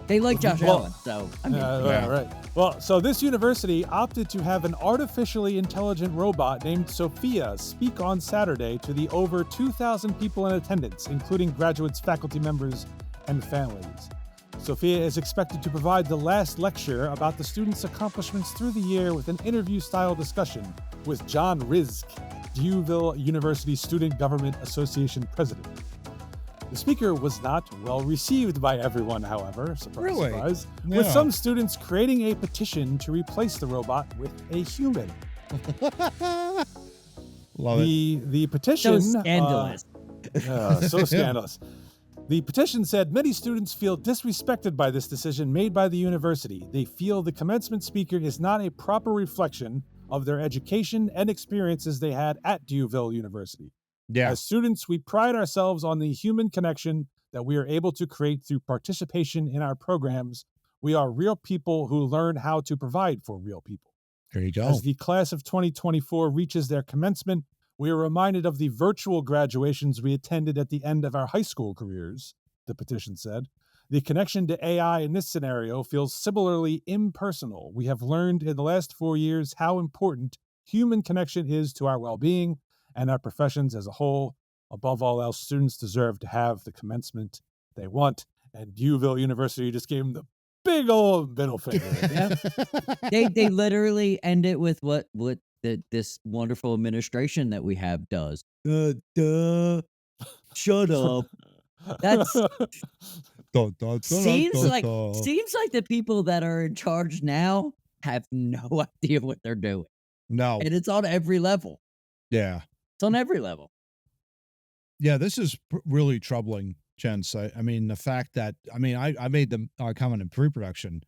They like Josh Allen, so I mean,
right. Well, so this university opted to have an artificially intelligent robot named Sophia speak on Saturday to the over 2,000 people in attendance, including graduates, faculty members, and families. Sophia is expected to provide the last lecture about the students' accomplishments through the year with an interview-style discussion with John Rizk, Duville University Student Government Association president. The speaker was not well received by everyone, however, surprise,
Yeah.
with some students creating a petition to replace the robot with a human.
Love it.
The petition...
so scandalous.
So scandalous. The petition said many students feel disrespected by this decision made by the university. They feel the commencement speaker is not a proper reflection of their education and experiences they had at Duville University.
Yeah.
As students, we pride ourselves on the human connection that we are able to create through participation in our programs. We are real people who learn how to provide for real people.
There you go.
As the class of 2024 reaches their commencement, we are reminded of the virtual graduations we attended at the end of our high school careers, the petition said. The connection to AI in this scenario feels similarly impersonal. We have learned in the last 4 years how important human connection is to our well-being and our professions as a whole. Above all else, students deserve to have the commencement they want. And Duville University just gave them the big old middle finger.
They literally end it with what this wonderful administration that we have does. Shut up. That's seems like the people that are in charge now have no idea what they're doing.
No.
And it's on every level.
Yeah.
It's on every level.
Yeah, this is really troubling, gents. I mean, the fact that, I made the comment in pre-production.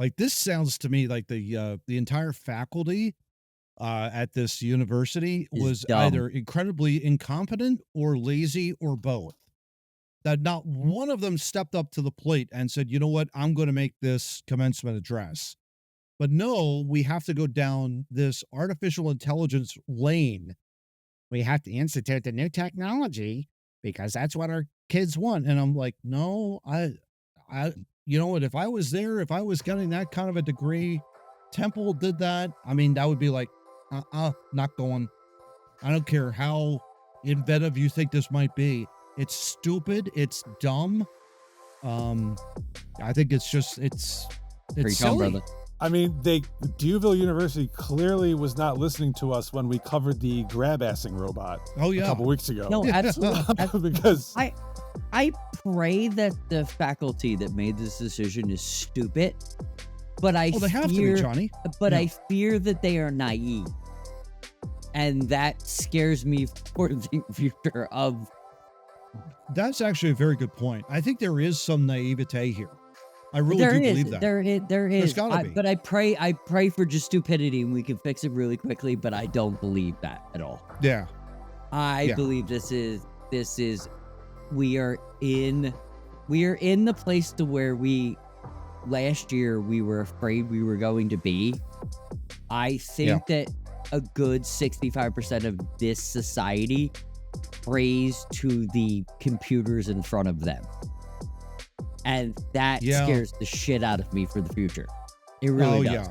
Like, this sounds to me like the entire faculty at this university was either incredibly incompetent or lazy or both. That not one of them stepped up to the plate and said, you know what, I'm going to make this commencement address. But no, we have to go down this artificial intelligence lane. We have to institute the new technology because that's what our kids want. And I'm like, no, I, you know what, if I was there, if I was getting that kind of a degree, Temple did that. I mean, that would be like, not going. I don't care how inventive you think this might be. It's stupid. It's dumb. I think it's just, it's silly.
Brother.
I mean, Duville University clearly was not listening to us when we covered the grab-assing robot a couple weeks ago.
No, absolutely.
Because
I pray that the faculty that made this decision is stupid, but I
they have to be, Johnny.
But I fear that they are naive, and that scares me for the future of.
That's actually a very good point. I think there is some naivete here. I really do believe that.
There is.
There's gotta be.
But I pray for just stupidity and we can fix it really quickly, but I don't believe that at all.
Yeah.
I believe this is we are in the place to where last year we were afraid we were going to be. I think that a good 65% of this society prays to the computers in front of them. And that scares the shit out of me for the future. It really does.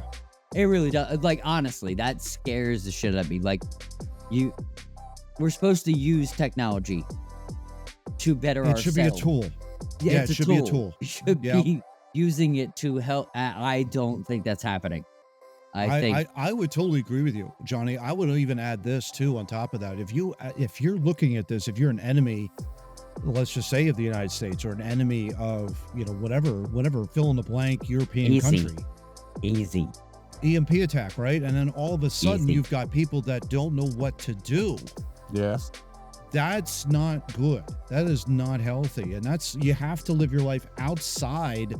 It really does. Like, honestly, that scares the shit out of me. Like, We're supposed to use technology to better ourselves.
It should be a tool.
Yeah,
it should be a tool.
You should be using it to help. I don't think that's happening.
I would totally agree with you, Johnny. I would even add this too on top of that. If you're looking at this, if you're an enemy, let's just say of the United States, or an enemy of whatever fill in the blank European country,
easy
EMP attack, right? And then all of a sudden you've got people that don't know what to do.
Yes.
That's not good. That is not healthy. And you have to live your life outside.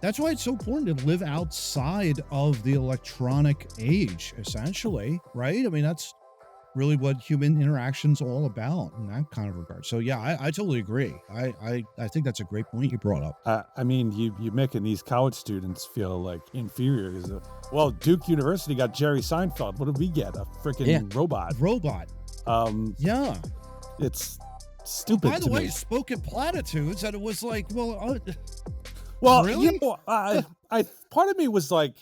That's why it's so important to live outside of the electronic age, essentially, right? I mean, that's really what human interaction's all about in that kind of regard. So yeah, I totally agree. I think that's a great point you brought up.
I mean, you're making these college students feel like inferior. Well, Duke University got Jerry Seinfeld. What did we get? A freaking robot.
Yeah.
It's stupid.
By the way, spoke in platitudes, and it was like, well,
really? I part of me was like,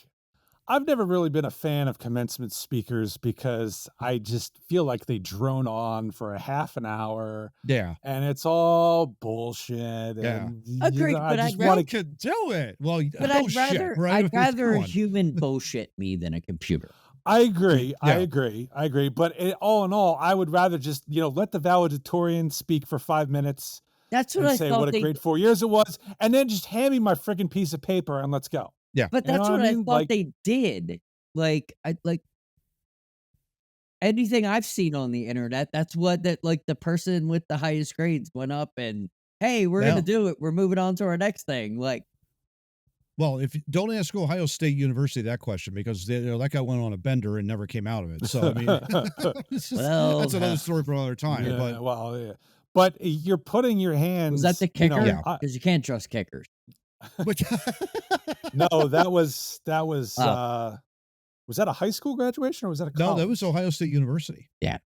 I've never really been a fan of commencement speakers because I just feel like they drone on for a half an hour.
Yeah.
And it's all bullshit.
Yeah.
Agreed, but
I could do it. Well,
but I'd rather a human bullshit me than a computer.
I agree. I agree. But all in all, I would rather just, let the valedictorian speak for 5 minutes.
That's what I
say
thought.
What a great 4 years it was. And then just hand me my freaking piece of paper and let's go.
Yeah.
But that's what I thought they did. Like anything I've seen on the internet, that's what the person with the highest grades went up and, hey, we're going to do it. We're moving on to our next thing.
Well, don't ask Ohio State University that question, because that guy went on a bender and never came out of it. So, I mean, that's another story for another time.
Yeah, but you're putting your hands.
Was that the kicker? Because you can't trust kickers.
No, that was that a high school graduation or was that a college?
No, that was Ohio State University.
Yeah.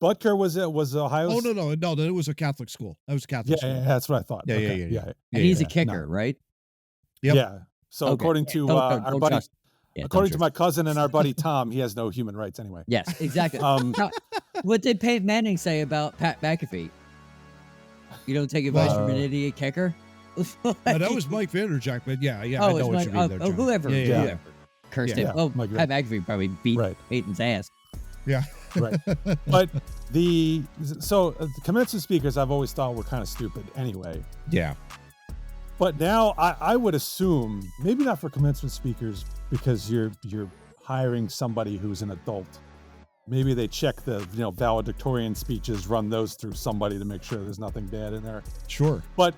Butker was Ohio.
Oh, no, it was a Catholic school. That was a Catholic school.
Yeah, that's what I thought.
Yeah.
And he's a kicker, right?
Yep.
Yeah. So according to our buddy, according to my cousin and our buddy Tom, he has no human rights anyway.
Yes, exactly. Now, what did Peyton Manning say about Pat McAfee? You don't take advice from an idiot kicker?
That was Mike Vanderjagt, but yeah, I know what you mean there, John.
Whoever cursed him.
Oh,
Pat McAfee probably beat Peyton's ass.
Yeah.
Right. But the commencement speakers I've always thought were kind of stupid anyway.
Yeah.
But now I would assume, maybe not for commencement speakers, because you're hiring somebody who's an adult. Maybe they check the valedictorian speeches, run those through somebody to make sure there's nothing bad in there.
Sure.
But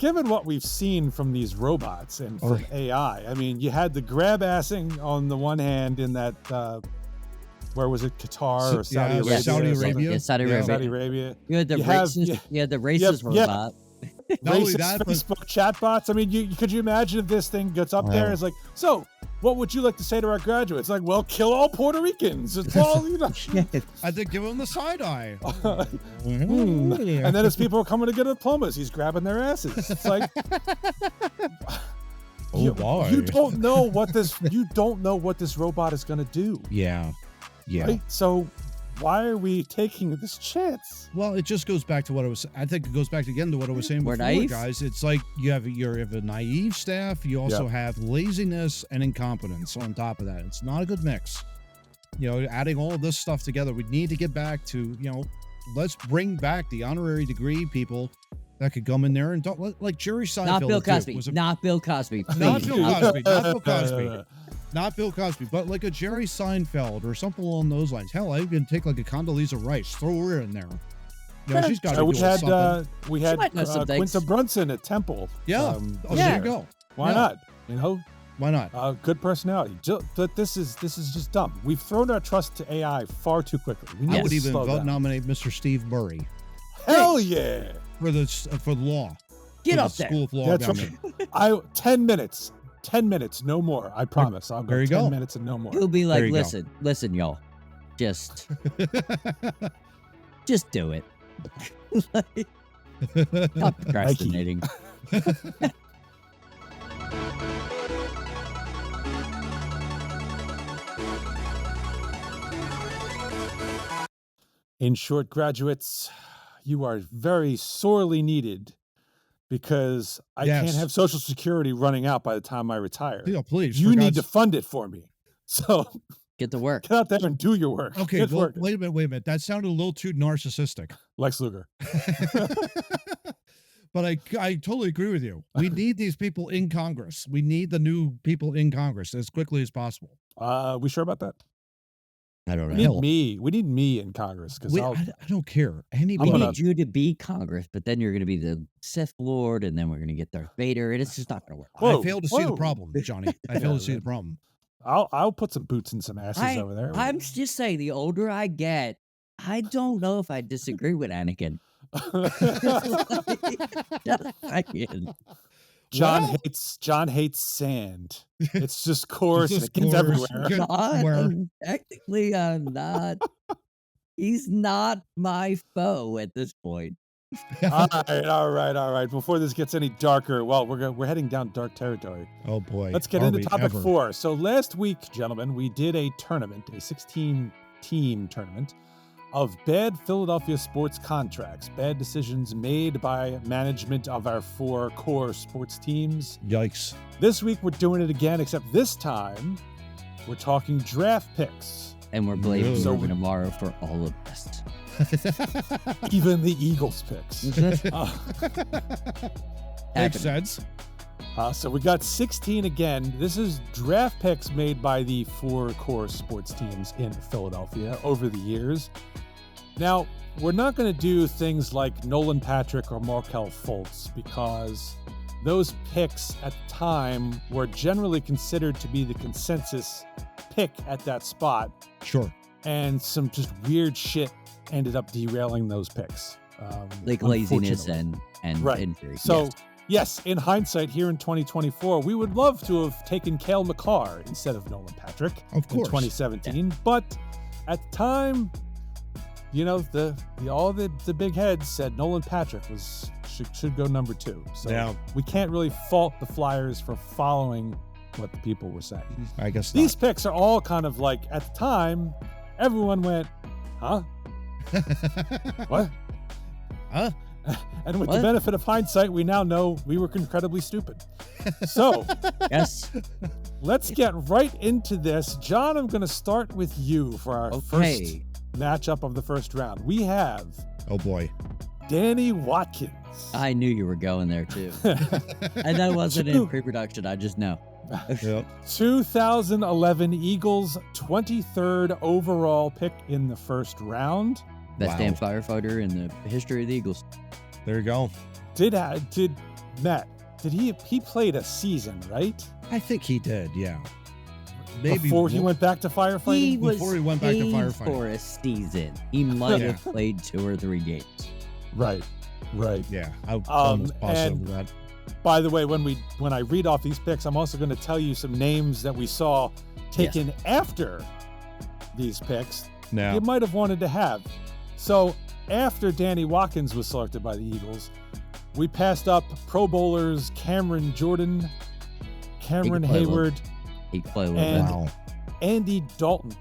given what we've seen from these robots and from AI, I mean, you had the grab-assing on the one hand in that, where was it, Qatar or Saudi Arabia?
Saudi
Arabia.
You had the racist robot.
Racist Facebook chatbots. I mean, could you imagine if this thing gets up there? It's like, so what would you like to say to our graduates? Like, well, kill all Puerto Ricans. It's all,
I think give them the side eye.
And then as people are coming to get diplomas, he's grabbing their asses. It's like, you don't know what this robot is going to do.
Yeah.
Right? So why are we taking this chance?
Well, it just goes back to what I think it goes back again to what I was saying before,
naive,
guys. It's like you have a naive staff. You also have laziness and incompetence on top of that. It's not a good mix. Adding all of this stuff together, we need to get back to, let's bring back the honorary degree people that could come in there and talk like Jerry Seinfeld.
Not Bill Cosby. Not Bill Cosby.
Not Bill Cosby. Not Bill Cosby. Not Bill Cosby, but like a Jerry Seinfeld or something along those lines. Hell, I even take like a Condoleezza Rice, throw her in there. She's got to do something.
We had Quinta Brunson at Temple.
Yeah. There you go.
Why not?
Why not?
Good personality. But this is just dumb. We've thrown our trust to AI far too quickly.
I would even nominate Mr. Steve Murray.
Hell yeah!
For law.
Get up there.
School of Law.
That's right. 10 minutes. 10 minutes, no more. I promise. I'll go 10 minutes and no more.
He'll be like, listen, y'all. Just do it. Stop procrastinating.
In short, graduates, you are very sorely needed because I can't
Yes.
have Social Security running out by the time I retire.
Yeah, please.
You need to fund it for me. So
Get to work.
get out there and do your work.
Okay,
Get
well,
working.
wait a minute. That sounded a little too narcissistic.
Lex Luger.
But I totally agree with you. We need these people in Congress. We need the new people in Congress as quickly as possible.
We sure about that?
I don't
We
know.
need me. We need me in Congress because
I don't care.
We
Anybody.
need you to be Congress, but then you're going to be the Sith Lord, and then we're going to get Darth Vader, and it's just not going to work.
Whoa,
I fail to see the
whoa.
problem, Johnny. I fail to see the problem.
I'll put some boots and some asses over there.
I'm just saying, the older I get, I don't know if I disagree with Anakin.
John hates sand. It's just coarse.
It's
It
just
gets
coarse.
everywhere.
Technically, I'm not. He's not my foe at this point.
All right. Before this gets any darker, well, we're heading down dark territory.
Oh boy.
Let's get into topic 4. So last week, gentlemen, we did a tournament, a 16-team tournament of bad Philadelphia sports contracts, bad decisions made by management of our 4 core sports teams.
Yikes.
This week, we're doing it again, except this time, we're talking draft picks.
And we're blaming
No.
Ruben Amaro for all of this.
Even the Eagles picks.
Makes sense.
So we got 16 again. This is draft picks made by the 4 core sports teams in Philadelphia over the years. Now, we're not going to do things like Nolan Patrick or Markelle Fultz because those picks at the time were generally considered to be the consensus pick at that spot.
Sure.
And some just weird shit ended up derailing those picks.
Like laziness and
Right.
injury.
So, yes, in hindsight, here in 2024, we would love to have taken Cale Makar instead of Nolan Patrick
Of
in
course.
2017. Yeah. But at the time, you know, all the big heads said Nolan Patrick should go number 2. So
Yeah.
we can't really fault the Flyers for following what the people were saying.
I guess
These picks are all kind of like, at the time, everyone went, huh? What?
Huh?
And with
What?
the benefit of hindsight, we now know we were incredibly stupid. So
yes.
let's get right into this. John, I'm going to start with you for our first matchup of the first round. We have
Oh boy.
Danny Watkins.
I knew you were going there too. And that wasn't in pre-production. I just know.
Yep.
2011 Eagles 23rd overall pick in the first round.
Best
Wow.
damn firefighter in the history of the Eagles.
There you go.
Did Matt, did he played a season, right?
I think he did, yeah. Maybe
Before he went back to firefighting?
He was
Before he went back to
paid
firefighting.
for a season. He might
Yeah.
have played 2 or 3 games.
Right.
Yeah. I'm almost positive of that.
By the way, when I read off these picks, I'm also going to tell you some names that we saw taken after these picks
Now,
you might have wanted to have. So after Danny Watkins was selected by the Eagles, we passed up Pro Bowlers Cameron Jordan, Cameron
play a little-
Hayward,
He could play a little
And-
bit.
wow.
Andy Dalton.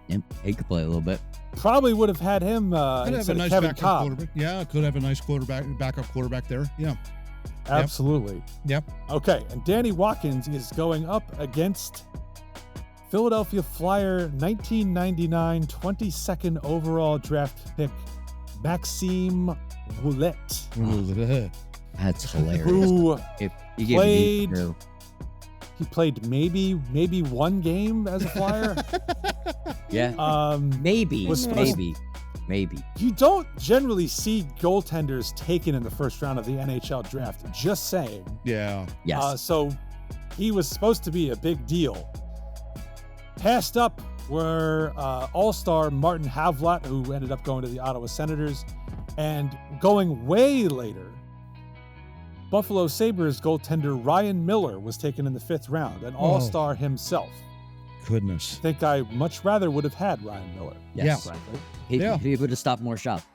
Yep, he could play a little bit.
Probably would have had him
Could have a
instead of
nice
Kevin
backup
Cobb.
quarterback. Yeah, could have a nice backup quarterback there. Yeah.
Absolutely.
Yep.
Okay, and Danny Watkins is going up against Philadelphia Flyer 1999 22nd overall draft pick Maxime Ouellette,
That's hilarious.
who
If you gave
played-
me the-
he played maybe 1 game as a Flyer.
yeah, maybe,
was supposed-
maybe.
You don't generally see goaltenders taken in the first round of the NHL draft. Just saying.
Yeah.
Yes.
So he was supposed to be a big deal. Passed up were All-Star Martin Havlat, who ended up going to the Ottawa Senators, and going way later, Buffalo Sabres goaltender Ryan Miller was taken in the 5th round, an All-Star himself.
Goodness.
I think I much rather would have had Ryan Miller.
Yes.
Frankly.
He would have stopped more shots.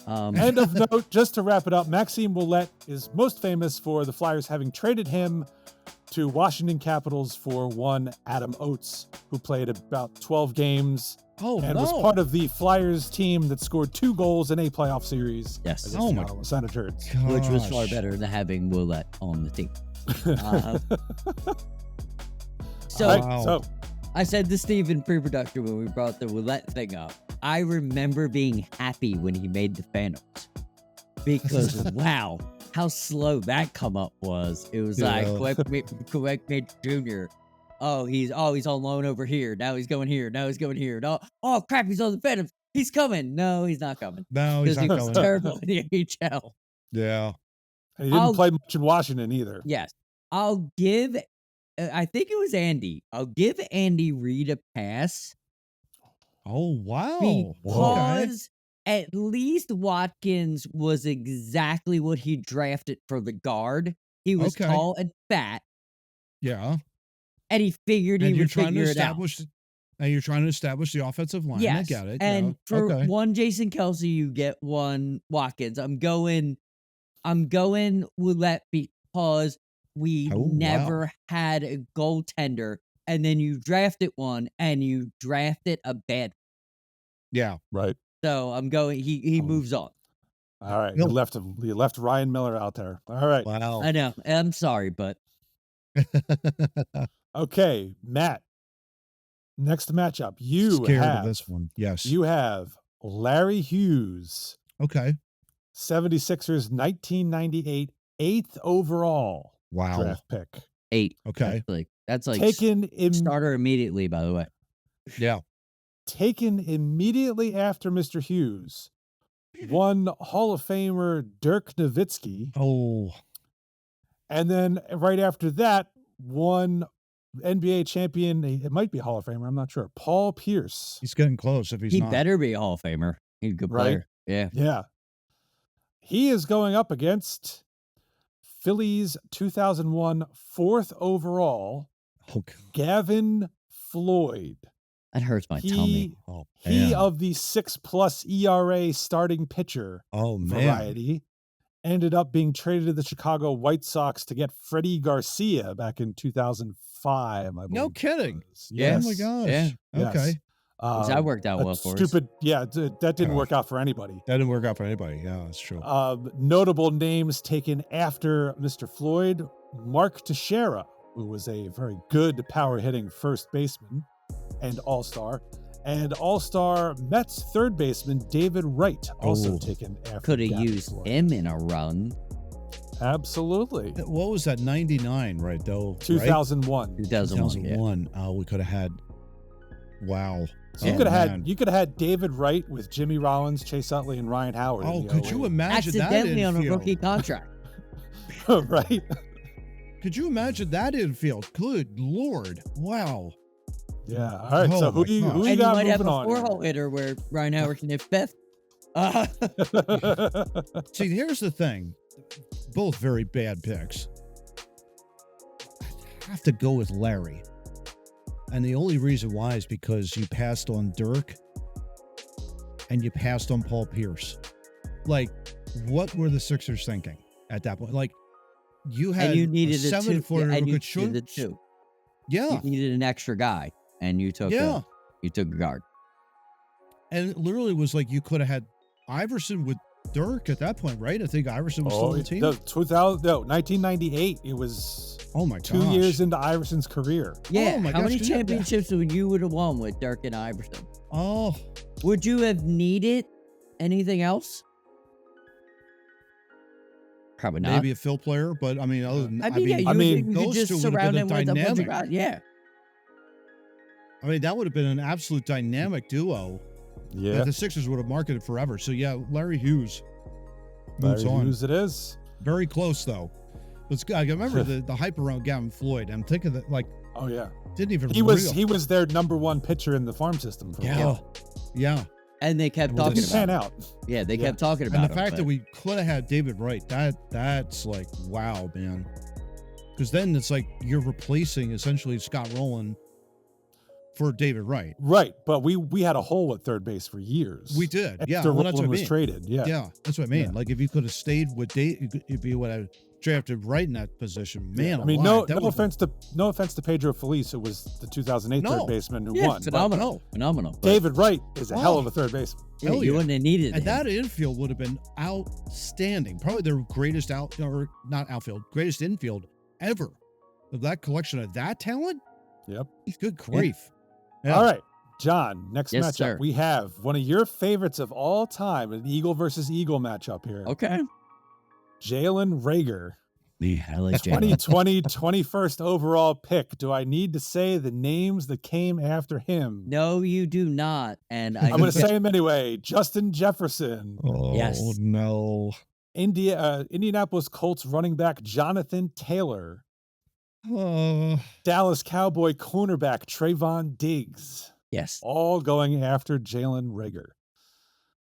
End of note, just to wrap it up, Maxime Ouellette is most famous for the Flyers having traded him to Washington Capitals for one Adam Oates, who played about 12 games and was part of the Flyers team that scored 2 goals in a playoff series.
Yes.
Against the Ottawa Senators.
Which was far better than having Willette on the team. So I said to Steve in pre-production when we brought the Willette thing up, I remember being happy when he made the Phantoms. Because, wow, how slow that come up was. It was like, Quick Mitch Jr. Oh, he's on loan over here. Now he's going here. Now he's going here. Oh, crap, he's on the Phantoms. He's coming. No, he's not coming.
No, he's not coming.
He was terrible in the AHL.
Yeah.
And he didn't play much in Washington either.
Yes. I'll give, I think it was Andy. I'll give Andy Reid a pass.
Oh, wow.
Because at least Watkins was exactly what he drafted for the guard. He was tall and fat.
Yeah.
And he figured he would figure it out.
And you're trying to establish the offensive line.
Yes.
I get it.
And for one Jason Kelsey, you get one Watkins. I'm going Willette because we never had a goaltender. And then you drafted one and you drafted a bad one.
Yeah.
Right.
So I'm going, he moves on.
All right. You left Ryan Miller out there. All right.
Wow.
I know. I'm sorry, but.
Okay, Matt. Next matchup. You
Scared
have
of this one. Yes.
You have Larry Hughes.
Okay.
76ers 1998 8th overall draft pick.
8.
Okay.
That's like
taken
starter immediately, by the way.
Yeah.
Taken immediately after Mr. Hughes. One Hall of Famer Dirk Nowitzki.
Oh.
And then right after that, one NBA champion, it might be a Hall of Famer, I'm not sure, Paul Pierce.
He's getting close if he's not.
He better be a Hall of Famer. He's a good player. Yeah.
Yeah. He is going up against Phillies 2001 4th overall, Gavin Floyd.
That hurts my tummy.
He of the 6+ ERA starting pitcher variety ended up being traded to the Chicago White Sox to get Freddie Garcia back in 2005. I believe.
No kidding.
Yes.
Oh my gosh.
Yeah.
Okay.
That worked out well for us.
Yeah, that didn't work out for anybody.
That didn't work out for anybody. Yeah, that's true.
Notable names taken after Mr. Floyd: Mark Teixeira, who was a very good power-hitting first baseman and all-star, and all-star Mets third baseman David Wright, also taken after.
Could have used him in a run.
Absolutely.
What was that? 99, right? Though
2001.
Right? 2001. We could have had. Wow.
So you could have had David Wright with Jimmy Rollins, Chase Utley, and Ryan Howard.
Oh, could you imagine
accidentally
that
on a rookie contract?
Right.
Could you imagine that infield? Good Lord. Wow.
Yeah. All right. So who you got moving on?
And you might have a 4-hole hitter where Ryan Howard can hit fifth.
See, here's the thing. Both very bad picks. I have to go with Larry. And the only reason why is because you passed on Dirk and you passed on Paul Pierce. Like, what were the Sixers thinking at that point? Like, you had
you needed
a 7-footer who could shoot. Yeah.
You needed an extra guy, and you took a guard.
And it literally was like you could have had Iverson with Dirk at that point, right? I think Iverson was still on the team.
1998. It was 2 years into Iverson's career.
Yeah. How many championships would you have won with Dirk and Iverson?
Oh.
Would you have needed anything else? Probably not.
Maybe a fill player, but I mean, other than
you could just surround him with a bunch of guys. Yeah.
I mean, that would have been an absolute dynamic duo.
Yeah.
That the Sixers would have marketed forever. So yeah, Larry Hughes moves on.
Hughes it is.
Very close though. I remember the hype around Gavin Floyd. I'm thinking that didn't even
he was their number 1 pitcher in the farm system for a while.
Yeah.
And they kept talking about
pan out.
Yeah, they kept talking about it.
And the fact that we could have had David Wright, that's like, wow, man. Because then it's like you're replacing essentially Scott Rowland for David Wright.
Right, but we had a hole at third base for years.
We did. Yeah.
After
Well, that's what I
Roland was
mean.
traded. Yeah.
Yeah. That's what I mean.
Yeah.
Like if you could have stayed with Dave, if you would have drafted Wright in that position, man.
I mean,
alive,
no offense to Pedro Feliz, who was the 2008
No.
third baseman who
Yeah,
won.
phenomenal. Phenomenal.
But David Wright is a hell of a third baseman.
Yeah,
Hell
you
yeah.
wouldn't have needed
And
him.
that infield would have been outstanding. Probably their greatest greatest infield ever. Of that collection of that talent?
Yep.
Good grief. Yeah.
All right, John, next
Yes,
matchup.
sir.
We have one of your favorites of all time, an Eagle versus Eagle matchup here.
Okay.
Jalen Reagor.
I like Jalen.
2020 21st overall pick. Do I need to say the names that came after him?
No, you do not. And
I'm going to say him anyway. Justin Jefferson.
Oh,
Yes.
no.
Indianapolis Colts running back Jonathan Taylor.
Oh,
Dallas Cowboy cornerback Trayvon Diggs.
Yes.
All going after Jalen Reagor.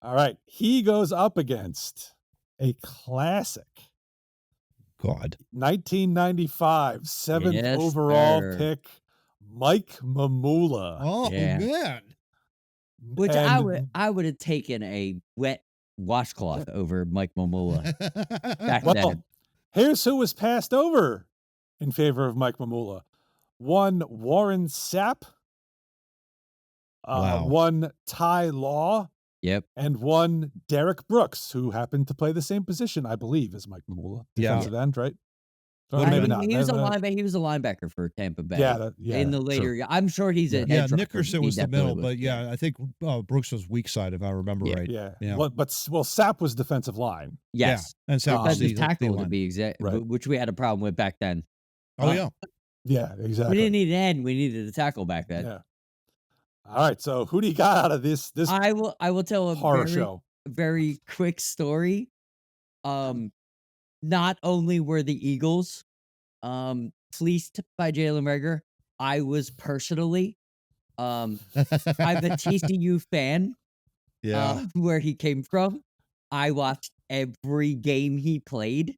All right. He goes up against a classic.
God.
1995 7th
Yes,
overall
sir.
pick, Mike Mamula.
Oh,
Yeah.
man.
Which
And-
I would have taken a wet washcloth over Mike Mamula back
Well,
then.
here's who was passed over in favor of Mike Mamula. One, Warren Sapp.
Wow.
One, Ty Law.
Yep.
And one, Derek Brooks, who happened to play the same position, I believe, as Mike Mamula.
Yeah.
Defensive end, right? Or
Well,
maybe
he,
not.
He was a
Maybe-
linebacker. He was a linebacker for Tampa Bay.
Yeah,
in the
true.
later, I'm sure he's a
Yeah,
edge rusher.
Nickerson
He
was the
definitely
middle,
was.
but yeah, I think Brooks was weak side, if I remember
Yeah.
right.
Yeah.
Yeah.
Well, Sapp was defensive line.
Yes,
Yeah. And Sam was
defensive
the
tackle to
line.
be exact,
Right.
which we had a problem with back then.
Oh, yeah.
Yeah, exactly.
We didn't need an end. We needed a tackle back then.
Yeah. All right. So who do you got out of this
I will tell a
horror
very,
show?
very quick story. Not only were the Eagles fleeced by Jalen Reagor, I was personally I'm a TCU fan.
Yeah.
Where he came from. I watched every game he played.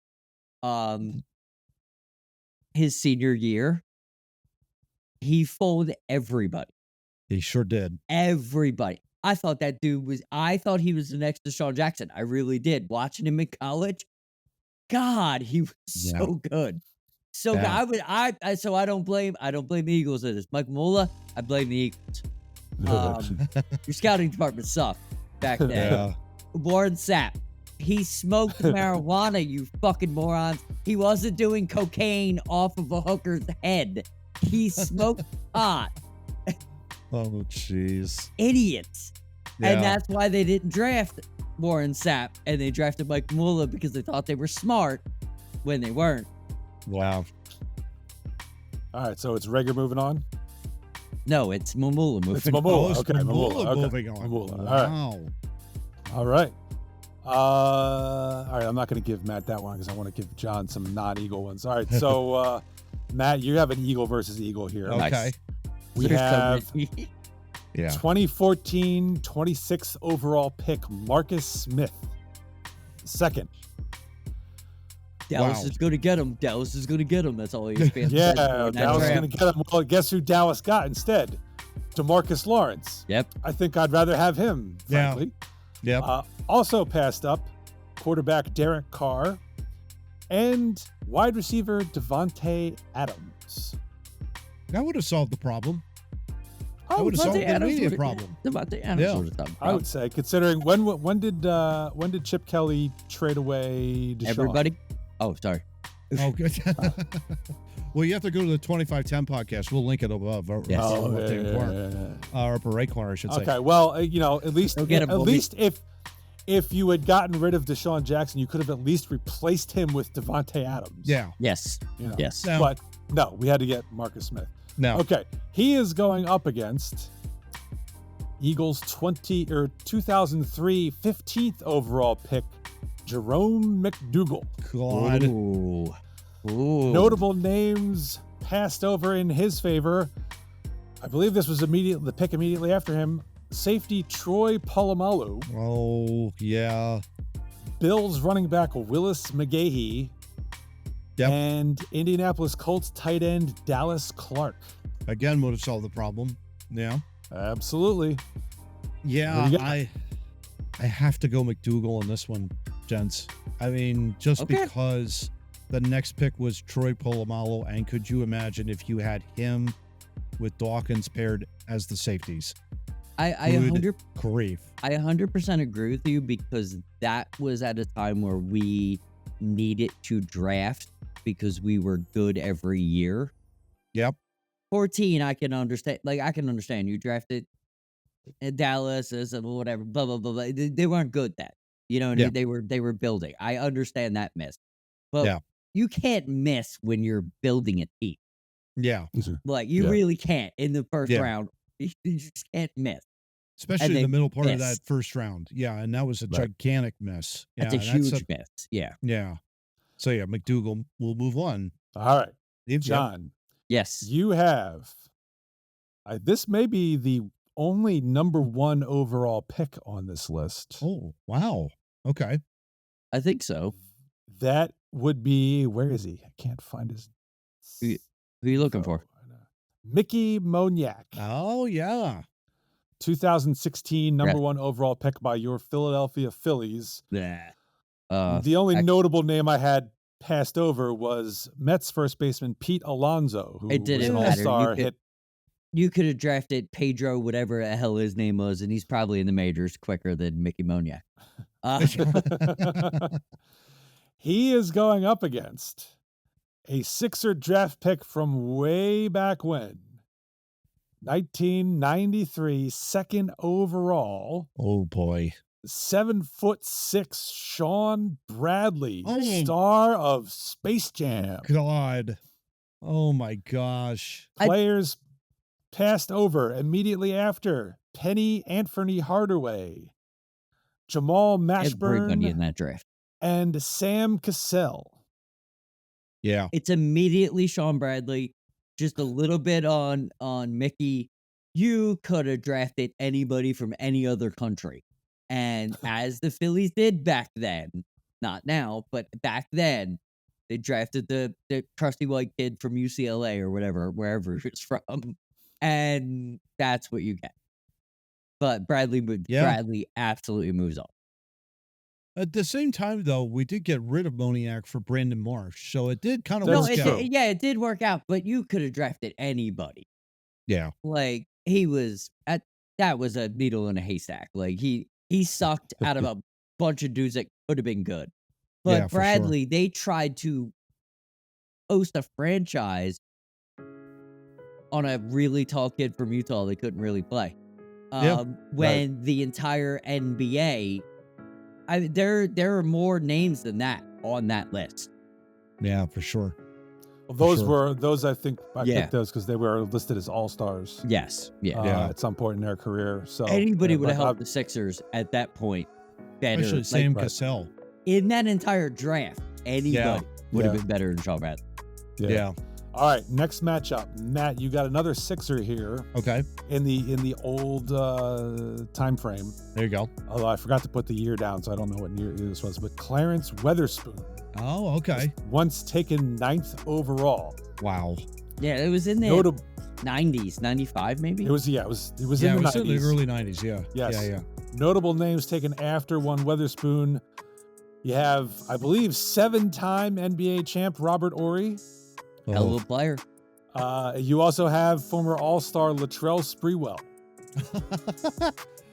His senior year, he fooled everybody.
He sure did.
Everybody. I thought he was the next Deshaun Jackson. I really did. Watching him in college, God, he was so good. So
Yeah.
good. So I don't blame the Eagles in this. Mike Mamula, I blame the Eagles. Your scouting department sucked back then.
Yeah.
Warren Sapp, he smoked marijuana, you fucking morons. He wasn't doing cocaine off of a hooker's head. He smoked pot.
Oh, jeez.
Idiots.
Yeah.
And that's why they didn't draft Warren Sapp and they drafted Mike Mamula because they thought they were smart when they weren't.
Wow.
All right. So it's Reagor moving on.
No, it's Mamula moving.
It's Mamula.
it's
Okay,
Mamula
Mamula. Okay.
moving on.
Mamula.
Wow.
All right. All right. I'm not going to give Matt that one because I want to give John some non-Eagle ones. All right. So, Matt, you have an Eagle versus Eagle here.
Okay.
Nice.
We
There's
have
so many.
Yeah.
2014 26th overall pick Marcus Smith. Second.
Dallas
Wow.
is going to get him. Dallas is going to get him. That's all he's been.
Yeah, Dallas is going to get him. Well, guess who Dallas got instead? DeMarcus Lawrence.
Yep.
I think I'd rather have him,
Yeah.
frankly.
Yep.
Also passed up, quarterback Derek Carr and wide receiver Devontae Adams.
That would have solved the problem. That
I
would have solved the
Adams
immediate
would've-
problem.
Devontae Adams
Yeah.
would've solved the
I
problem.
would say, considering when did Chip Kelly trade away Deshaun?
Everybody? Oh, sorry.
Oh, good. Well, you have to go to the 2510 podcast. We'll link it above. Or,
Yes.
Oh,
or upper right corner, I should say.
Okay, well, at least
Go get him,
at
Bobby.
least if you had gotten rid of Deshaun Jackson, you could have at least replaced him with Devontae Adams.
Yeah.
Yes.
You know.
Yes.
No.
But no, we had to get Marcus Smith.
No.
Okay, he is going up against Eagles 2003 15th overall pick Jerome McDougal.
God.
Ooh. Ooh.
Notable names passed over in his favor. I believe this was the pick immediately after him. Safety Troy Polamalu,
Oh, yeah.
Bills running back Willis McGahee,
Yep.
and Indianapolis Colts tight end Dallas Clark.
Again, would have solved the problem. Yeah.
Absolutely.
Yeah, I have to go McDougal in this one, gents. I mean, just because the next pick was Troy Polamalu, and could you imagine if you had him with Dawkins paired as the safeties?
I 100% agree with you, because that was at a time where we needed to draft because we were good every year.
Yep.
14, I can understand. Like, I can understand. You drafted Dallas as whatever, blah, blah, blah, blah. They weren't good then. You know,
Yeah.
they were building. I understand that miss. But you can't miss when you're building a team.
Yeah.
Like, you really can't in the first round. You just can't miss.
Especially in the middle part of that first round. Yeah, and that was a gigantic miss.
That's a huge miss. Yeah.
Yeah. So, yeah, McDougal will move on.
All right. John.
Yes.
You have... this may be the only number 1 overall pick on this list.
Oh, wow. Okay.
I think so.
That would be... Where is he? I can't find his...
Who are you looking for?
Mickey Moniak.
Oh, yeah.
2016 number 1 overall pick by your Philadelphia Phillies.
Yeah.
The only notable name I had passed over was Mets first baseman Pete Alonso, who was an all-star hit.
You could have drafted Pedro, whatever the hell his name was, and he's probably in the majors quicker than Mickey Moniak.
He is going up against a Sixer draft pick from way back when. 1993, 2nd overall.
Oh boy.
7'6" Sean Bradley, star of Space Jam.
God. Oh my gosh.
Players passed over immediately after: Penny Anthony Hardaway, Jamal Mashburn,
everybody in that draft,
and Sam Cassell.
Yeah.
It's immediately Sean Bradley. Just a little bit on Mickey. You could have drafted anybody from any other country. And as the Phillies did back then, not now, but back then, they drafted the crusty white kid from UCLA or whatever, wherever it's from. And that's what you get. But Bradley absolutely moves on.
At the same time, though, we did get rid of Moniak for Brandon Marsh, so it did kind of work out.
It did work out, but you could have drafted anybody.
Yeah.
Like, that was a needle in a haystack. Like, he sucked out of a bunch of dudes that could have been good. But Bradley, they tried to host a franchise on a really tall kid from Utah they couldn't really play. When the entire NBA... there are more names than that on that list.
Yeah, for sure.
Well, those I think I picked those because they were listed as all-stars.
Yes.
At some point in their career. So
anybody would have helped the Sixers at that point better.
Especially Sam Cassell.
In that entire draft, anybody would have been better than Sean Bradley.
Yeah.
All right, next matchup. Matt, you got another Sixer here.
Okay.
In the old time frame.
There you go.
Although I forgot to put the year down, so I don't know what year this was. But Clarence Weatherspoon.
Oh, okay.
Once taken 9th overall.
Wow.
Yeah, it was in the 90s, 95 maybe?
It was in the 90s.
In the early 90s, yeah.
Yes.
Yeah.
Notable names taken after one Weatherspoon. You have, I believe, 7-time NBA champ Robert Horry.
Hell of a player.
You also have former All-Star Latrell Sprewell.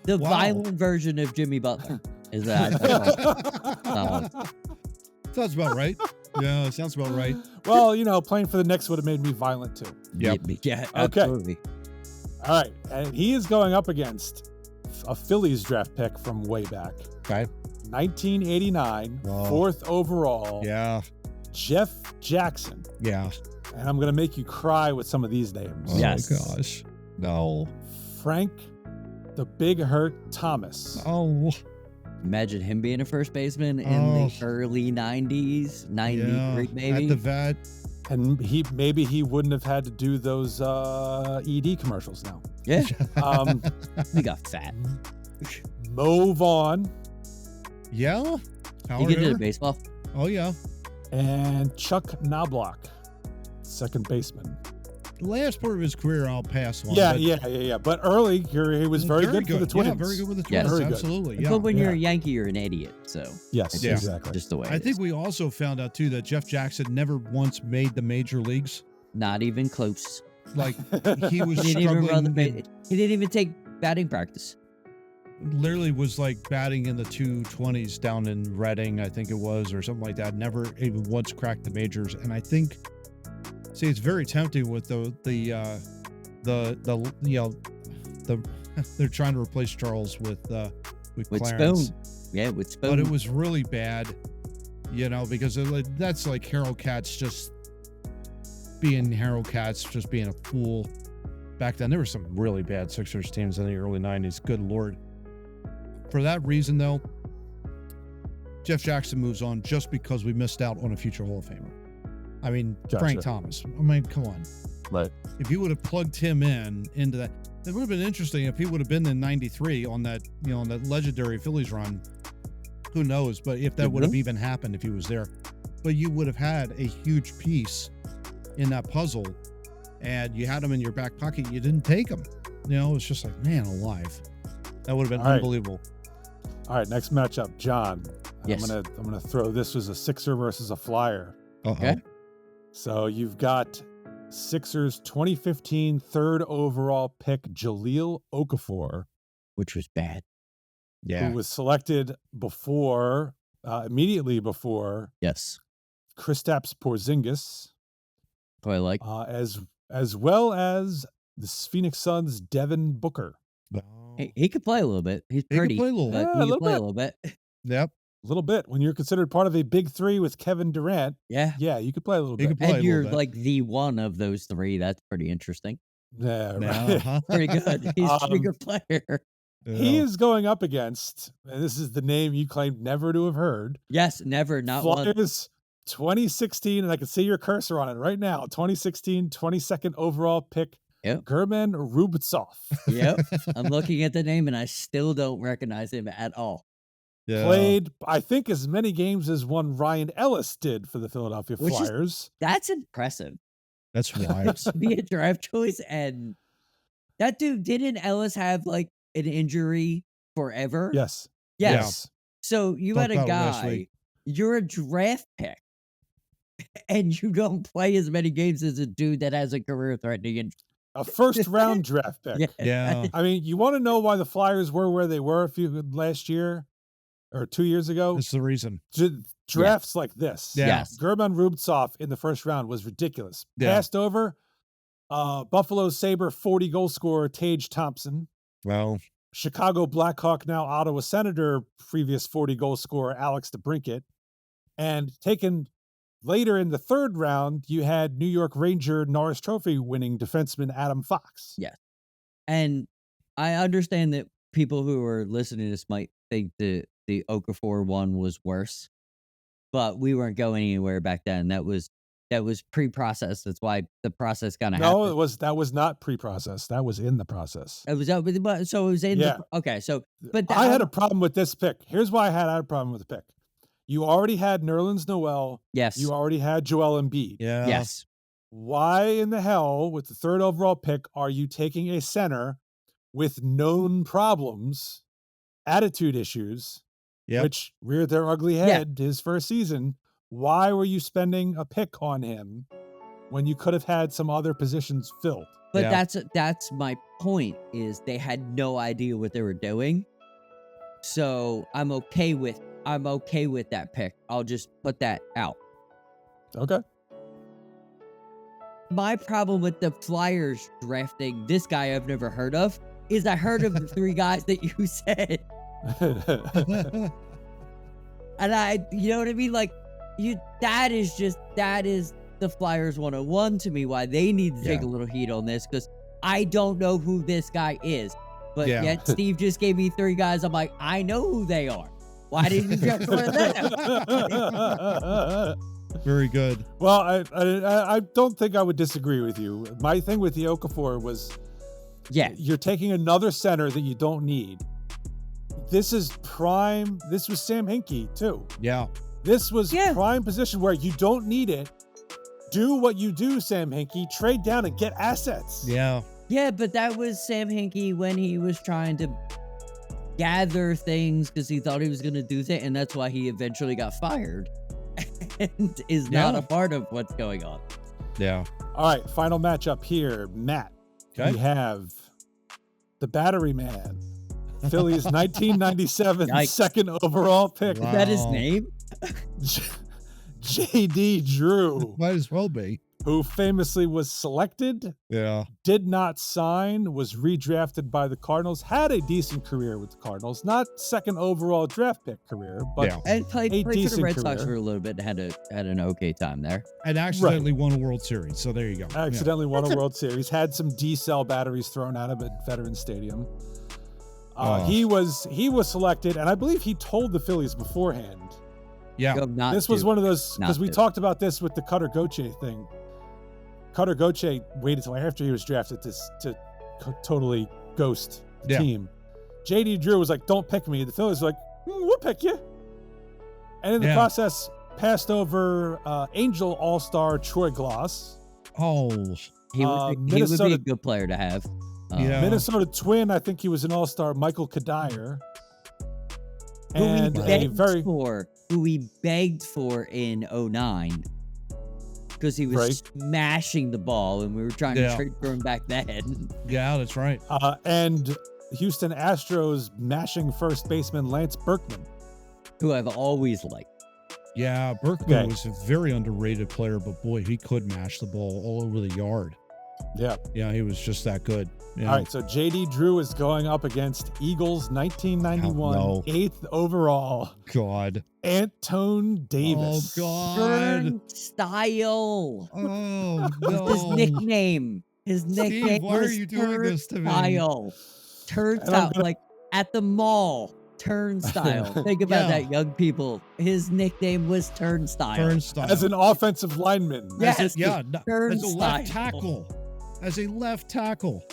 The violent version of Jimmy Butler is that.
Sounds about right. Yeah, sounds about right.
Well, playing for the Knicks would have made me violent too.
Yep. Yeah, absolutely.
Okay. All right. And he is going up against a Phillies draft pick from way back.
Okay.
1989, 4th overall.
Yeah.
Jeff Jackson.
Yeah.
And I'm going to make you cry with some of these names.
Oh, yes. Gosh. No.
Frank the Big Hurt Thomas.
Oh.
Imagine him being a first baseman in the early 90s, 93 maybe.
At the vet.
And he wouldn't have had to do those ED commercials now.
Yeah. He got fat.
Mo Vaughn.
Yeah.
He did it in baseball.
Oh, yeah.
And Chuck Knobloch, second baseman.
last part of his career, I'll pass on.
Yeah. But early, he was very good for the Twins.
Yeah, very good with the
Yes.
Twins.
Very good.
Absolutely. Yeah.
But when you're a Yankee, you're an idiot. So
Yes,
it's
exactly.
just the way
I
it
think
is.
we also found out too that Jeff Jackson never once made the major leagues.
Not even close.
Like he was
He didn't even
struggling.
he didn't even take batting practice.
Literally was like batting in the 220s down in Reading, I think it was, or something like that. Never even once cracked the majors. And I think, see, it's very tempting with the they're trying to replace Charles with Clarence.
Spoon. Yeah, with Spoon.
But it was really bad, because that's like Harold Katz just being Harold Katz, just being a fool. Back then, there were some really bad Sixers teams in the early 90s. Good Lord. For that reason, though, Jeff Jackson moves on just because we missed out on a future Hall of Famer. I mean,
Gotcha.
Frank Thomas. I mean, come on.
Right.
If you would have plugged him into that, it would have been interesting if he would have been in '93 on that, on that legendary Phillies run. Who knows? But if that would have even happened if he was there, but you would have had a huge piece in that puzzle, and you had him in your back pocket. You didn't take him. It's just like, man alive. That would have been unbelievable.
All right, next matchup, John.
Yes.
I'm gonna throw this as a Sixer versus a Flyer.
Okay.
So you've got Sixers 2015 third overall pick Jahlil Okafor,
Which was bad.
Yeah.
who was selected immediately before
Yes.
Kristaps Porzingis,
Who I like.
as well as the Phoenix Suns' Devin Booker.
He could play a little bit. He's
He could
pretty.
play a little
but
bit.
he could play a little bit.
Yep.
A little bit. When you're considered part of a big three with Kevin Durant,
Yeah.
yeah, you could play a little
He
bit.
could play a
And
little
you're
bit.
like the one of those three. That's pretty interesting.
Yeah, right.
Uh-huh.
Pretty good. He's a pretty good player.
He is going up against, and this is the name you claimed never to have heard.
Yes, never, not one.
Flyers 2016, and I can see your cursor on it right now. 2016, 22nd overall pick,
Yep.
German Rubtsov.
Yep. I'm looking at the name and I still don't recognize him at all.
Yeah.
Played, I think, as many games as one Ryan Ellis did for the Philadelphia
Which is-
Flyers.
That's impressive.
That's wild.
To be a draft choice, and that dude, didn't Ellis have like an injury forever?
Yes.
Yes. So you had a
Talked about last
guy,
week.
you're a draft pick, and you don't play as many games as a dude that has a career-threatening injury.
A first round draft pick.
Yeah.
I mean, you want to know why the Flyers were where they were last year or 2 years ago?
That's the reason.
Drafts like this.
Yeah.
Yes.
German Rubtsov in the first round was ridiculous.
Yeah.
Passed over. Buffalo Sabre 40 goal scorer Tage Thompson.
Well,
Chicago Blackhawk, now Ottawa Senator, previous 40 goal scorer Alex DeBrincat. And taken later in the third round, you had New York Ranger Norris Trophy winning defenseman Adam Fox.
Yeah. And I understand that people who are listening to this might think the Okafor one was worse, but we weren't going anywhere back then. That was pre-processed. That's why the process kind of
No,
happened.
that was not pre-processed. That was in the process.
It was so it was in
Yeah.
okay. So but
I had a problem with this pick. Here's why I had a problem with the pick. You already had Nerlens Noel.
yes.
You already had Joel Embiid.
yeah.
Yes.
Why in the hell, with the third overall pick, are you taking a center with known problems, attitude issues,
Yep.
which reared their ugly head his first season? Why were you spending a pick on him when you could have had some other positions filled?
But
Yeah.
that's my point, is they had no idea what they were doing. So I'm okay with that pick. I'll just put that out.
Okay.
My problem with the Flyers drafting this guy I've never heard of is I heard of the three guys that you said. And you know what I mean? Like, that is the Flyers 101 to me, why they need to take a little heat on this, because I don't know who this guy is. But
Yeah.
yet Steve just gave me three guys. I'm like, I know who they are. Why didn't you draft one of them?
Very good.
Well, I don't think I would disagree with you. My thing with the Okafor was, you're taking another center that you don't need. This is prime. This was Sam Hinkie too.
Yeah.
This was prime position where you don't need it. do what you do, Sam Hinkie. Trade down and get assets.
Yeah.
Yeah, but that was Sam Hinkie when he was trying to gather things because he thought he was going to do that, and that's why he eventually got fired and is not a part of what's going on.
Yeah.
All right, final matchup here. Matt, we have the Battery Man. Phillies 1997
Yikes.
second overall pick.
Wow.
Is that his name?
J.D. Drew,
Might as well be.
who famously was selected,
Yeah.
did not sign, was redrafted by the Cardinals, had a decent career with the Cardinals, not second overall draft pick career, but
And played for the
decent
Red Sox
career.
for a little bit and had an okay time there.
And accidentally won a World Series. So there you go.
accidentally won a World Series, had some D-cell batteries thrown at him at Veterans Stadium. He was selected, and I believe he told the Phillies beforehand.
Yeah.
This was one of those, because we
to.
talked about this with the Cutter Goche thing. Cutter Goche waited until after he was drafted to totally ghost the team. J.D. Drew was like, don't pick me. The Phillies were like, we'll pick you. And in the process, passed over Angel All-Star Troy Gloss.
Oh.
He would be a good player to have.
Minnesota Twin, I think he was an All-Star, Michael Kadire.
Who we begged for in 2009 because he was smashing the ball and we were trying to trade for him back then.
Yeah, that's right.
And Houston Astros mashing first baseman Lance Berkman,
who I've always liked.
Yeah, Berkman was a very underrated player, but boy, he could mash the ball all over the yard.
Yeah.
Yeah, he was just that good. Yeah.
All right, so J.D. Drew is going up against Eagles 1991, 8th overall.
God.
Antone Davis.
Oh, God.
Turnstile.
Oh, no.
His nickname.
Steve, why are you doing this to me?
Turnstile, like at the mall. Turnstile. Think about that, young people. His nickname was Turnstile.
Turnstile.
As an offensive lineman.
Yes.
As a left
Turnstile.
As a left tackle.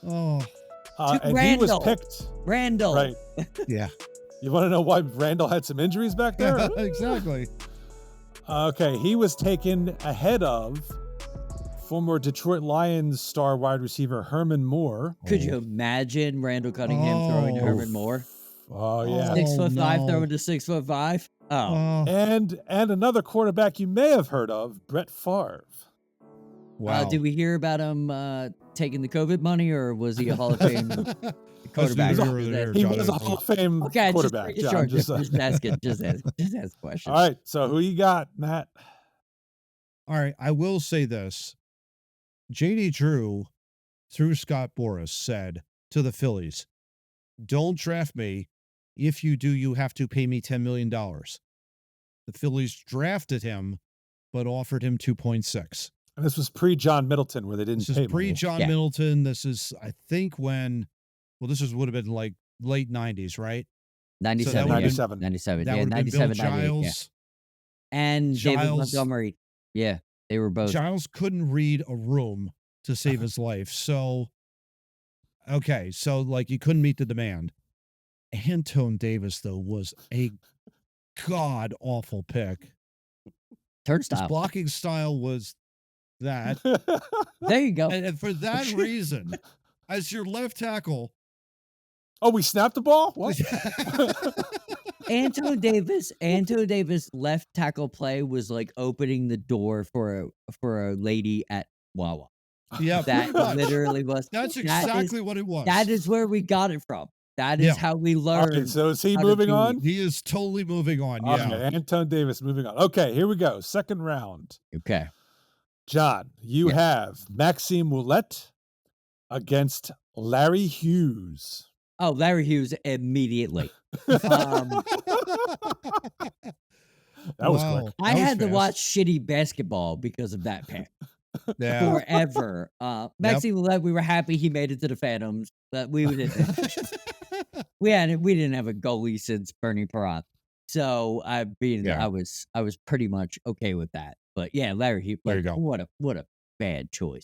Oh.
And
Randall.
he was picked.
Randall.
Right.
Yeah.
You want to know why Randall had some injuries back there?
Exactly.
Okay, he was taken ahead of former Detroit Lions star wide receiver Herman Moore.
Could you imagine Randall Cunningham throwing to Herman Moore?
Oh, yeah.
6'5" throwing to 6'5". Oh.
And another quarterback you may have heard of, Brett Favre.
Wow.
Did we hear about him taking the COVID money, or was he a Hall of Fame quarterback?
He was a Hall of Fame quarterback.
Just ask a question.
All right, so who you got, Matt?
All right, I will say this. J.D. Drew, through Scott Boras, said to the Phillies, don't draft me. If you do, you have to pay me $10 million. The Phillies drafted him, but offered him 2.6.
And this was pre-John Middleton, where they didn't pay
This is pre-John Middleton. This is, I think, would have been like late 90s, right?
97.
97.
97.
That
Yeah,
would have been
97,
Bill
98.
Giles.
Yeah. And David Montgomery. Yeah, they were both.
Giles couldn't read a room to save his life. So, okay. So, like, he couldn't meet the demand. Antone Davis, though, was a god-awful pick.
Turnstile.
His blocking style was that.
There you go.
And for that reason, as your left tackle.
Oh, we snapped the ball? What?
Antone Davis left tackle play was like opening the door for a lady at Wawa.
Yeah,
that literally was.
That's exactly what it was.
That is where we got it from. That is how we learned.
Right, so is he moving on?
He is totally moving on. Yeah.
Okay, Antone Davis moving on. Okay, here we go. Second round.
Okay.
John, you have Maxime Ouellette against Larry Hughes.
Oh, Larry Hughes immediately.
That was quick.
I had to watch shitty basketball because of that pick.
Yeah.
Forever. Maxime Ouellette, we were happy he made it to the Phantoms, but we didn't. we didn't have a goalie since Bernie Perrot. So I was pretty much okay with that. But yeah, Larry Hughes.
There you go.
What a bad choice.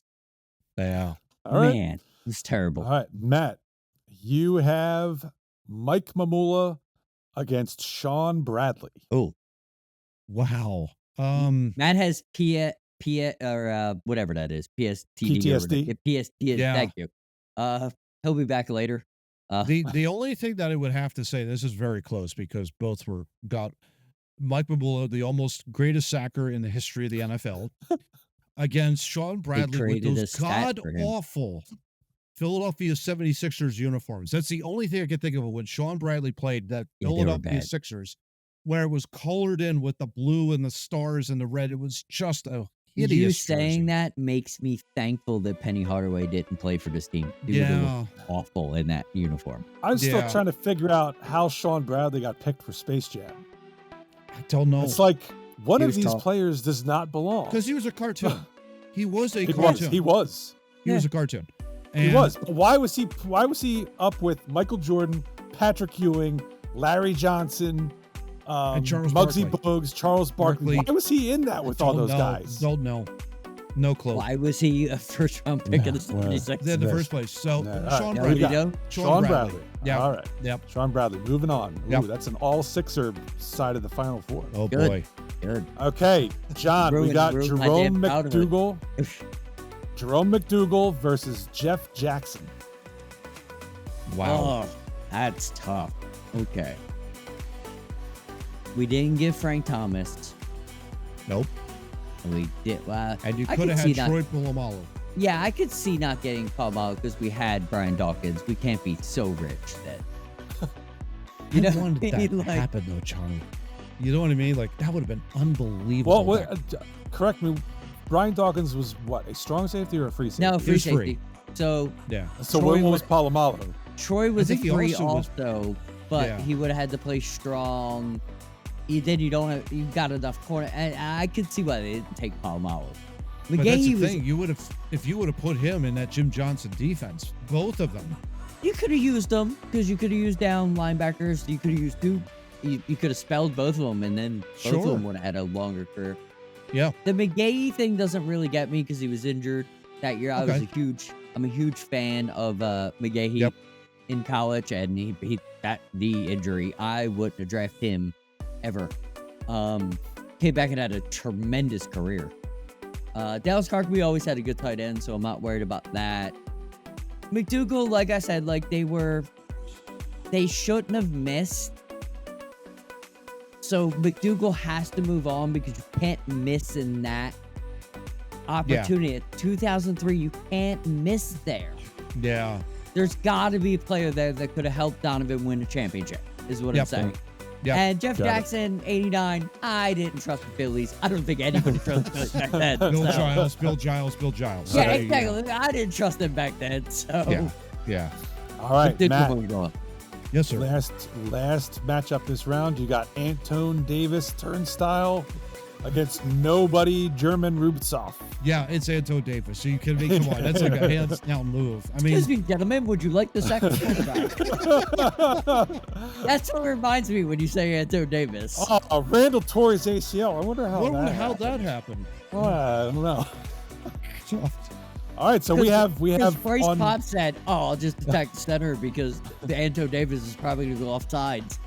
Yeah.
All right.
Man, it was terrible.
All right, Matt, you have Mike Mamula against Sean Bradley.
Oh,
wow.
Matt has whatever that is, PSTD or whatever. PSTD.
Yeah.
Thank you. He'll be back later.
The only thing that I would have to say, this is very close because both got Mike Babula, the almost greatest sacker in the history of the NFL, against Sean Bradley with those god-awful Philadelphia 76ers uniforms. That's the only thing I can think of when Sean Bradley played that Philadelphia Sixers, where it was colored in with the blue and the stars and the red. It was just a hideous
You
jersey.
saying that makes me thankful that Penny Hardaway didn't play for this team. He would have looked awful in that uniform.
I'm still trying to figure out how Sean Bradley got picked for Space Jam.
I don't know.
It's like one of these players does not belong.
Because he was a cartoon. He was a cartoon.
He was
a cartoon.
And he was. But why was he up with Michael Jordan, Patrick Ewing, Larry Johnson,
and Charles
Muggsy
Barkley.
Bogues, Charles Barkley? Why was he in that with all those guys?
Don't know. No clue.
Why was he a first-round pick in the 76ers?
In the first place. So,
Sean
Bradley.
Sean Bradley.
Yeah.
All right.
Yep.
Sean Bradley. Moving on. Ooh,
Yep.
That's an all-Sixer side of the Final Four.
Oh,
Good.
boy.
Good.
Okay, John, we got
ruined my
Jerome
damn childhood.
McDougal. Jerome McDougal versus Jeff Jackson.
Wow.
Oh, that's tough. Okay. We didn't give Frank Thomas.
Nope.
We did. Well,
And you
I
could have
see
had Troy Polamalu.
Yeah, I could see not getting Palmalo because we had Brian Dawkins. We can't be so rich that.
You know, wanted that to happen though, Johnny. You know what I mean? Like that would have been unbelievable.
Well, correct me. Brian Dawkins was what, a strong safety or a free safety?
No, free safety. So
yeah.
So what was Polamalu?
Troy was a free
also
but he would have had to play strong. You got enough corner, and I could see why they didn't take Palomalo.
But that's the thing. You would have, if you would have put him in that Jim Johnson defense, both of them.
You could have used them because you could have used down linebackers. You could have used two. You could have spelled both of them, and then both of them would have had a longer career.
Yeah.
The McGahee thing doesn't really get me because he was injured that year. I'm a huge fan of McGahee in college, and the injury, I wouldn't have drafted him ever. Came back and had a tremendous career. Dallas Carkby always had a good tight end, so I'm not worried about that. McDougal, like I said, they shouldn't have missed. So McDougal has to move on because you can't miss in that opportunity. At 2003, you can't miss there.
Yeah.
There's got to be a player there that could have helped Donovan win a championship, is what I'm saying.
Yep.
And Jeff Jackson, 89, I didn't trust the Phillies. I don't think anybody trusted the Phillies back then.
Bill Giles.
Yeah, exactly. I didn't trust them back then. So
Yeah.
All right, Matt.
Yes, sir.
Last matchup this round, you got Antone Davis Turnstile against nobody German Rubtsov.
Yeah, it's Antone Davis. So you can make, come on, that's like a hands down move. I mean,
excuse me, gentlemen, would you like the second quarterback? That's what reminds me when you say Antone Davis.
Oh, Randall tore his ACL. I wonder how
that happened.
Oh, I don't know. All right, so we have
Bryce Pop said, I'll just attack the center because the Antone Davis is probably going to go off sides.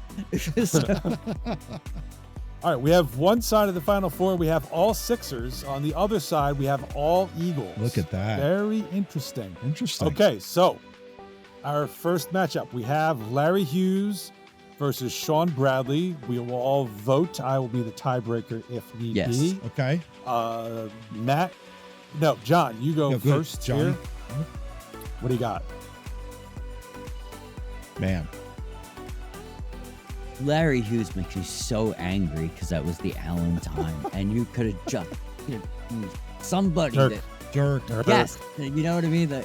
All right, we have one side of the Final Four. We have all Sixers. On the other side, we have all Eagles.
Look at that.
Very interesting.
Interesting.
Okay, so our first matchup, we have Larry Hughes versus Sean Bradley. We will all vote. I will be the tiebreaker if need be.
Okay.
John, you go first,
John.
here. What do you got?
Man.
Larry Hughes makes me so angry because that was the Allen time, and you could have just somebody
Dirk.
Yes, you know what I mean. That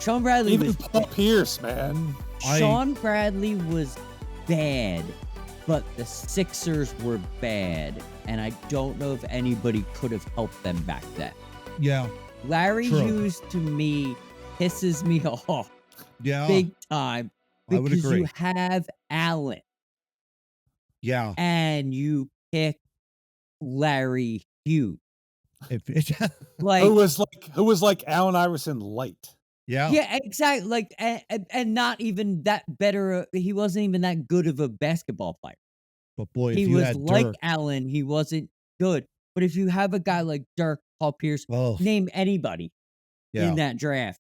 Sean Bradley
Even
was
Paul Pierce, man.
Sean Bradley was bad, but the Sixers were bad, and I don't know if anybody could have helped them back then.
Yeah.
Larry Hughes to me pisses me off.
Yeah.
Big time.
I would
Because
agree.
you have Allen.
Yeah.
And you pick Larry Hughes.
Who was like Allen Iverson light.
Yeah.
Yeah, exactly. Like, and not even that better. He wasn't even that good of a basketball player.
But boy, if
he
you
was
had
like
Dirk,
Allen. He wasn't good. But if you have a guy like Dirk, Paul Pierce, name anybody in that draft,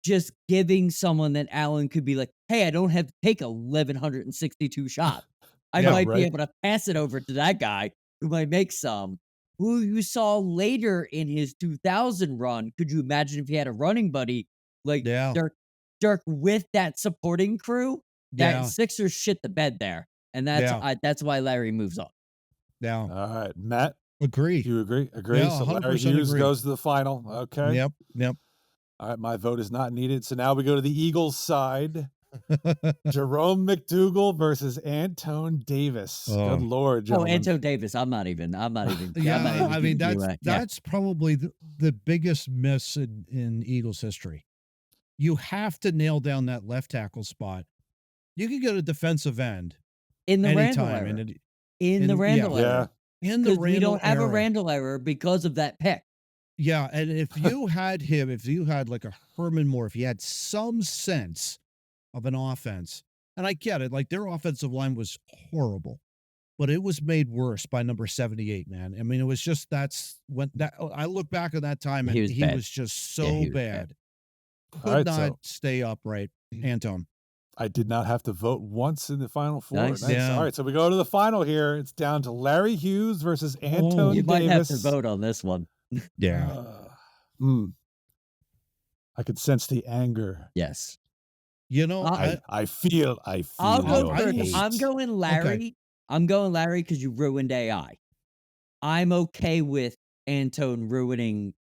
just giving someone that Allen could be like, hey, I don't have to take 1,162 shots. I might be able to pass it over to that guy who might make some. Who you saw later in his 2000 run, could you imagine if he had a running buddy like Dirk with that supporting crew? That Sixers shit the bed there. And that's why Larry moves on.
Yeah.
All right, Matt.
Agree.
You agree? Agree.
Yeah,
so Larry Hughes goes to the final. Okay.
Yep.
All right, my vote is not needed. So now we go to the Eagles side. Jerome McDougal versus Antone Davis. Good Lord, gentlemen.
Antone Davis. I'm not even.
Yeah, I mean that's probably the biggest miss in Eagles history. You have to nail down that left tackle spot. You can get a defensive end
in the
anytime.
Randall era. In the Randall era.
Because
we don't have a Randall error because of that pick.
Yeah, and if you had him, if you had like a Herman Moore, if you had some sense of an offense, and I get it, like their offensive line was horrible, but it was made worse by number 78, man. I mean, it was just I look back at that time and he was just so bad. Could not stay upright, Antone.
I did not have to vote once in the Final Four.
Nice.
Yeah.
All right, so we go to the final here. It's down to Larry Hughes versus Antone Davis.
You might have to vote on this one.
Yeah.
I could sense the anger.
Yes.
You know,
I feel.
I'm going Larry.
Okay.
I'm going Larry because you ruined AI. I'm okay with Antone ruining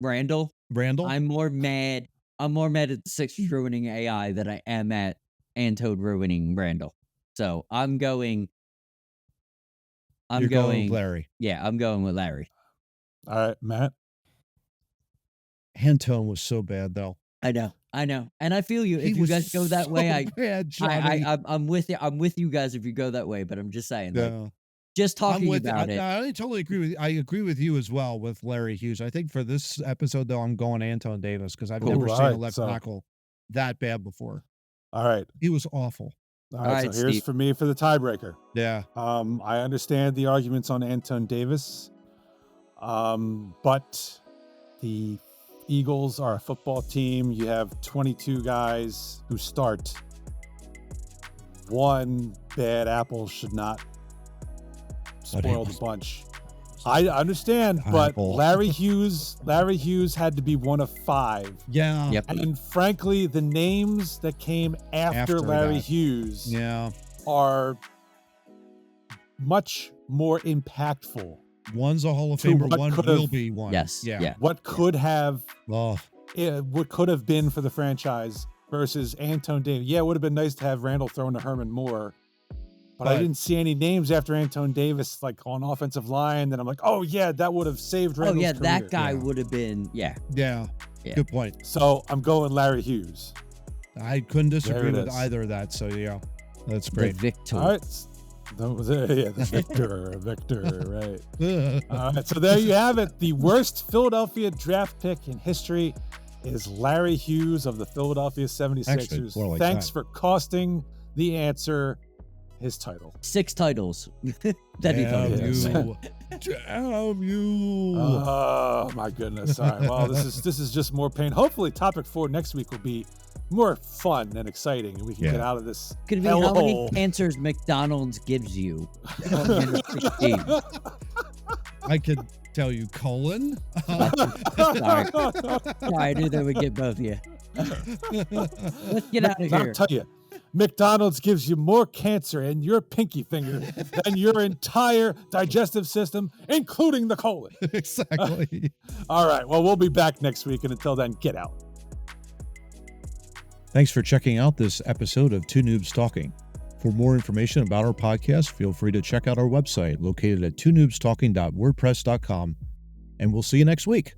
Randall. I'm more mad at the Sixers ruining AI than I am at Antone ruining Randall. So I'm going with
Larry.
Yeah, I'm going with Larry.
All right, Matt.
Antone was so bad though.
I know. And I feel you. If you guys go that way, I'm with you. I'm with you guys if you go that way, but I'm just saying. Like, just talking about it.
I totally agree with you. I agree with you as well with Larry Hughes. I think for this episode, though, I'm going Antone Davis because I've never seen a left tackle that bad before.
All right.
He was awful.
All right, so here's for me for the tiebreaker.
Yeah.
I understand the arguments on Antone Davis, but the Eagles are a football team. You have 22 guys who start. One bad apple should not spoil the bunch. I understand, but Larry Hughes had to be one of 5.
Yeah.
Yep.
And frankly, the names that came after Larry Hughes are much more impactful.
One's a Hall of Famer, one will be one.
Yes.
Yeah.
What could have been for the franchise versus Antone Davis. Yeah, it would have been nice to have Randall thrown to Herman Moore. But I didn't see any names after Antone Davis, like on offensive line. Then I'm like, oh yeah, that would have saved Randall's career.
That guy would have been,
Yeah. Good point.
So I'm going Larry Hughes.
I couldn't disagree with either of that. So yeah, that's great.
The victor.
All right. That was it. Yeah, the victor, right. All right. So there you have it. The worst Philadelphia draft pick in history is Larry Hughes of the Philadelphia 76ers.
Actually,
Thanks for costing the answer his title.
6 titles.
Damn you.
Oh my goodness. All right. Well, this is just more pain. Hopefully topic 4 next week will be more fun and exciting, and we can get out of this
Could be how many answers McDonald's gives you.
I could tell you colon.
Sorry, I knew that would get both of you. Let's get out of here.
I'll tell you, McDonald's gives you more cancer in your pinky finger than your entire digestive system, including the colon.
Exactly.
All right. Well, we'll be back next week, and until then, get out.
Thanks for checking out this episode of Two Noobs Talking. For more information about our podcast, feel free to check out our website located at twonoobstalking.wordpress.com, and we'll see you next week.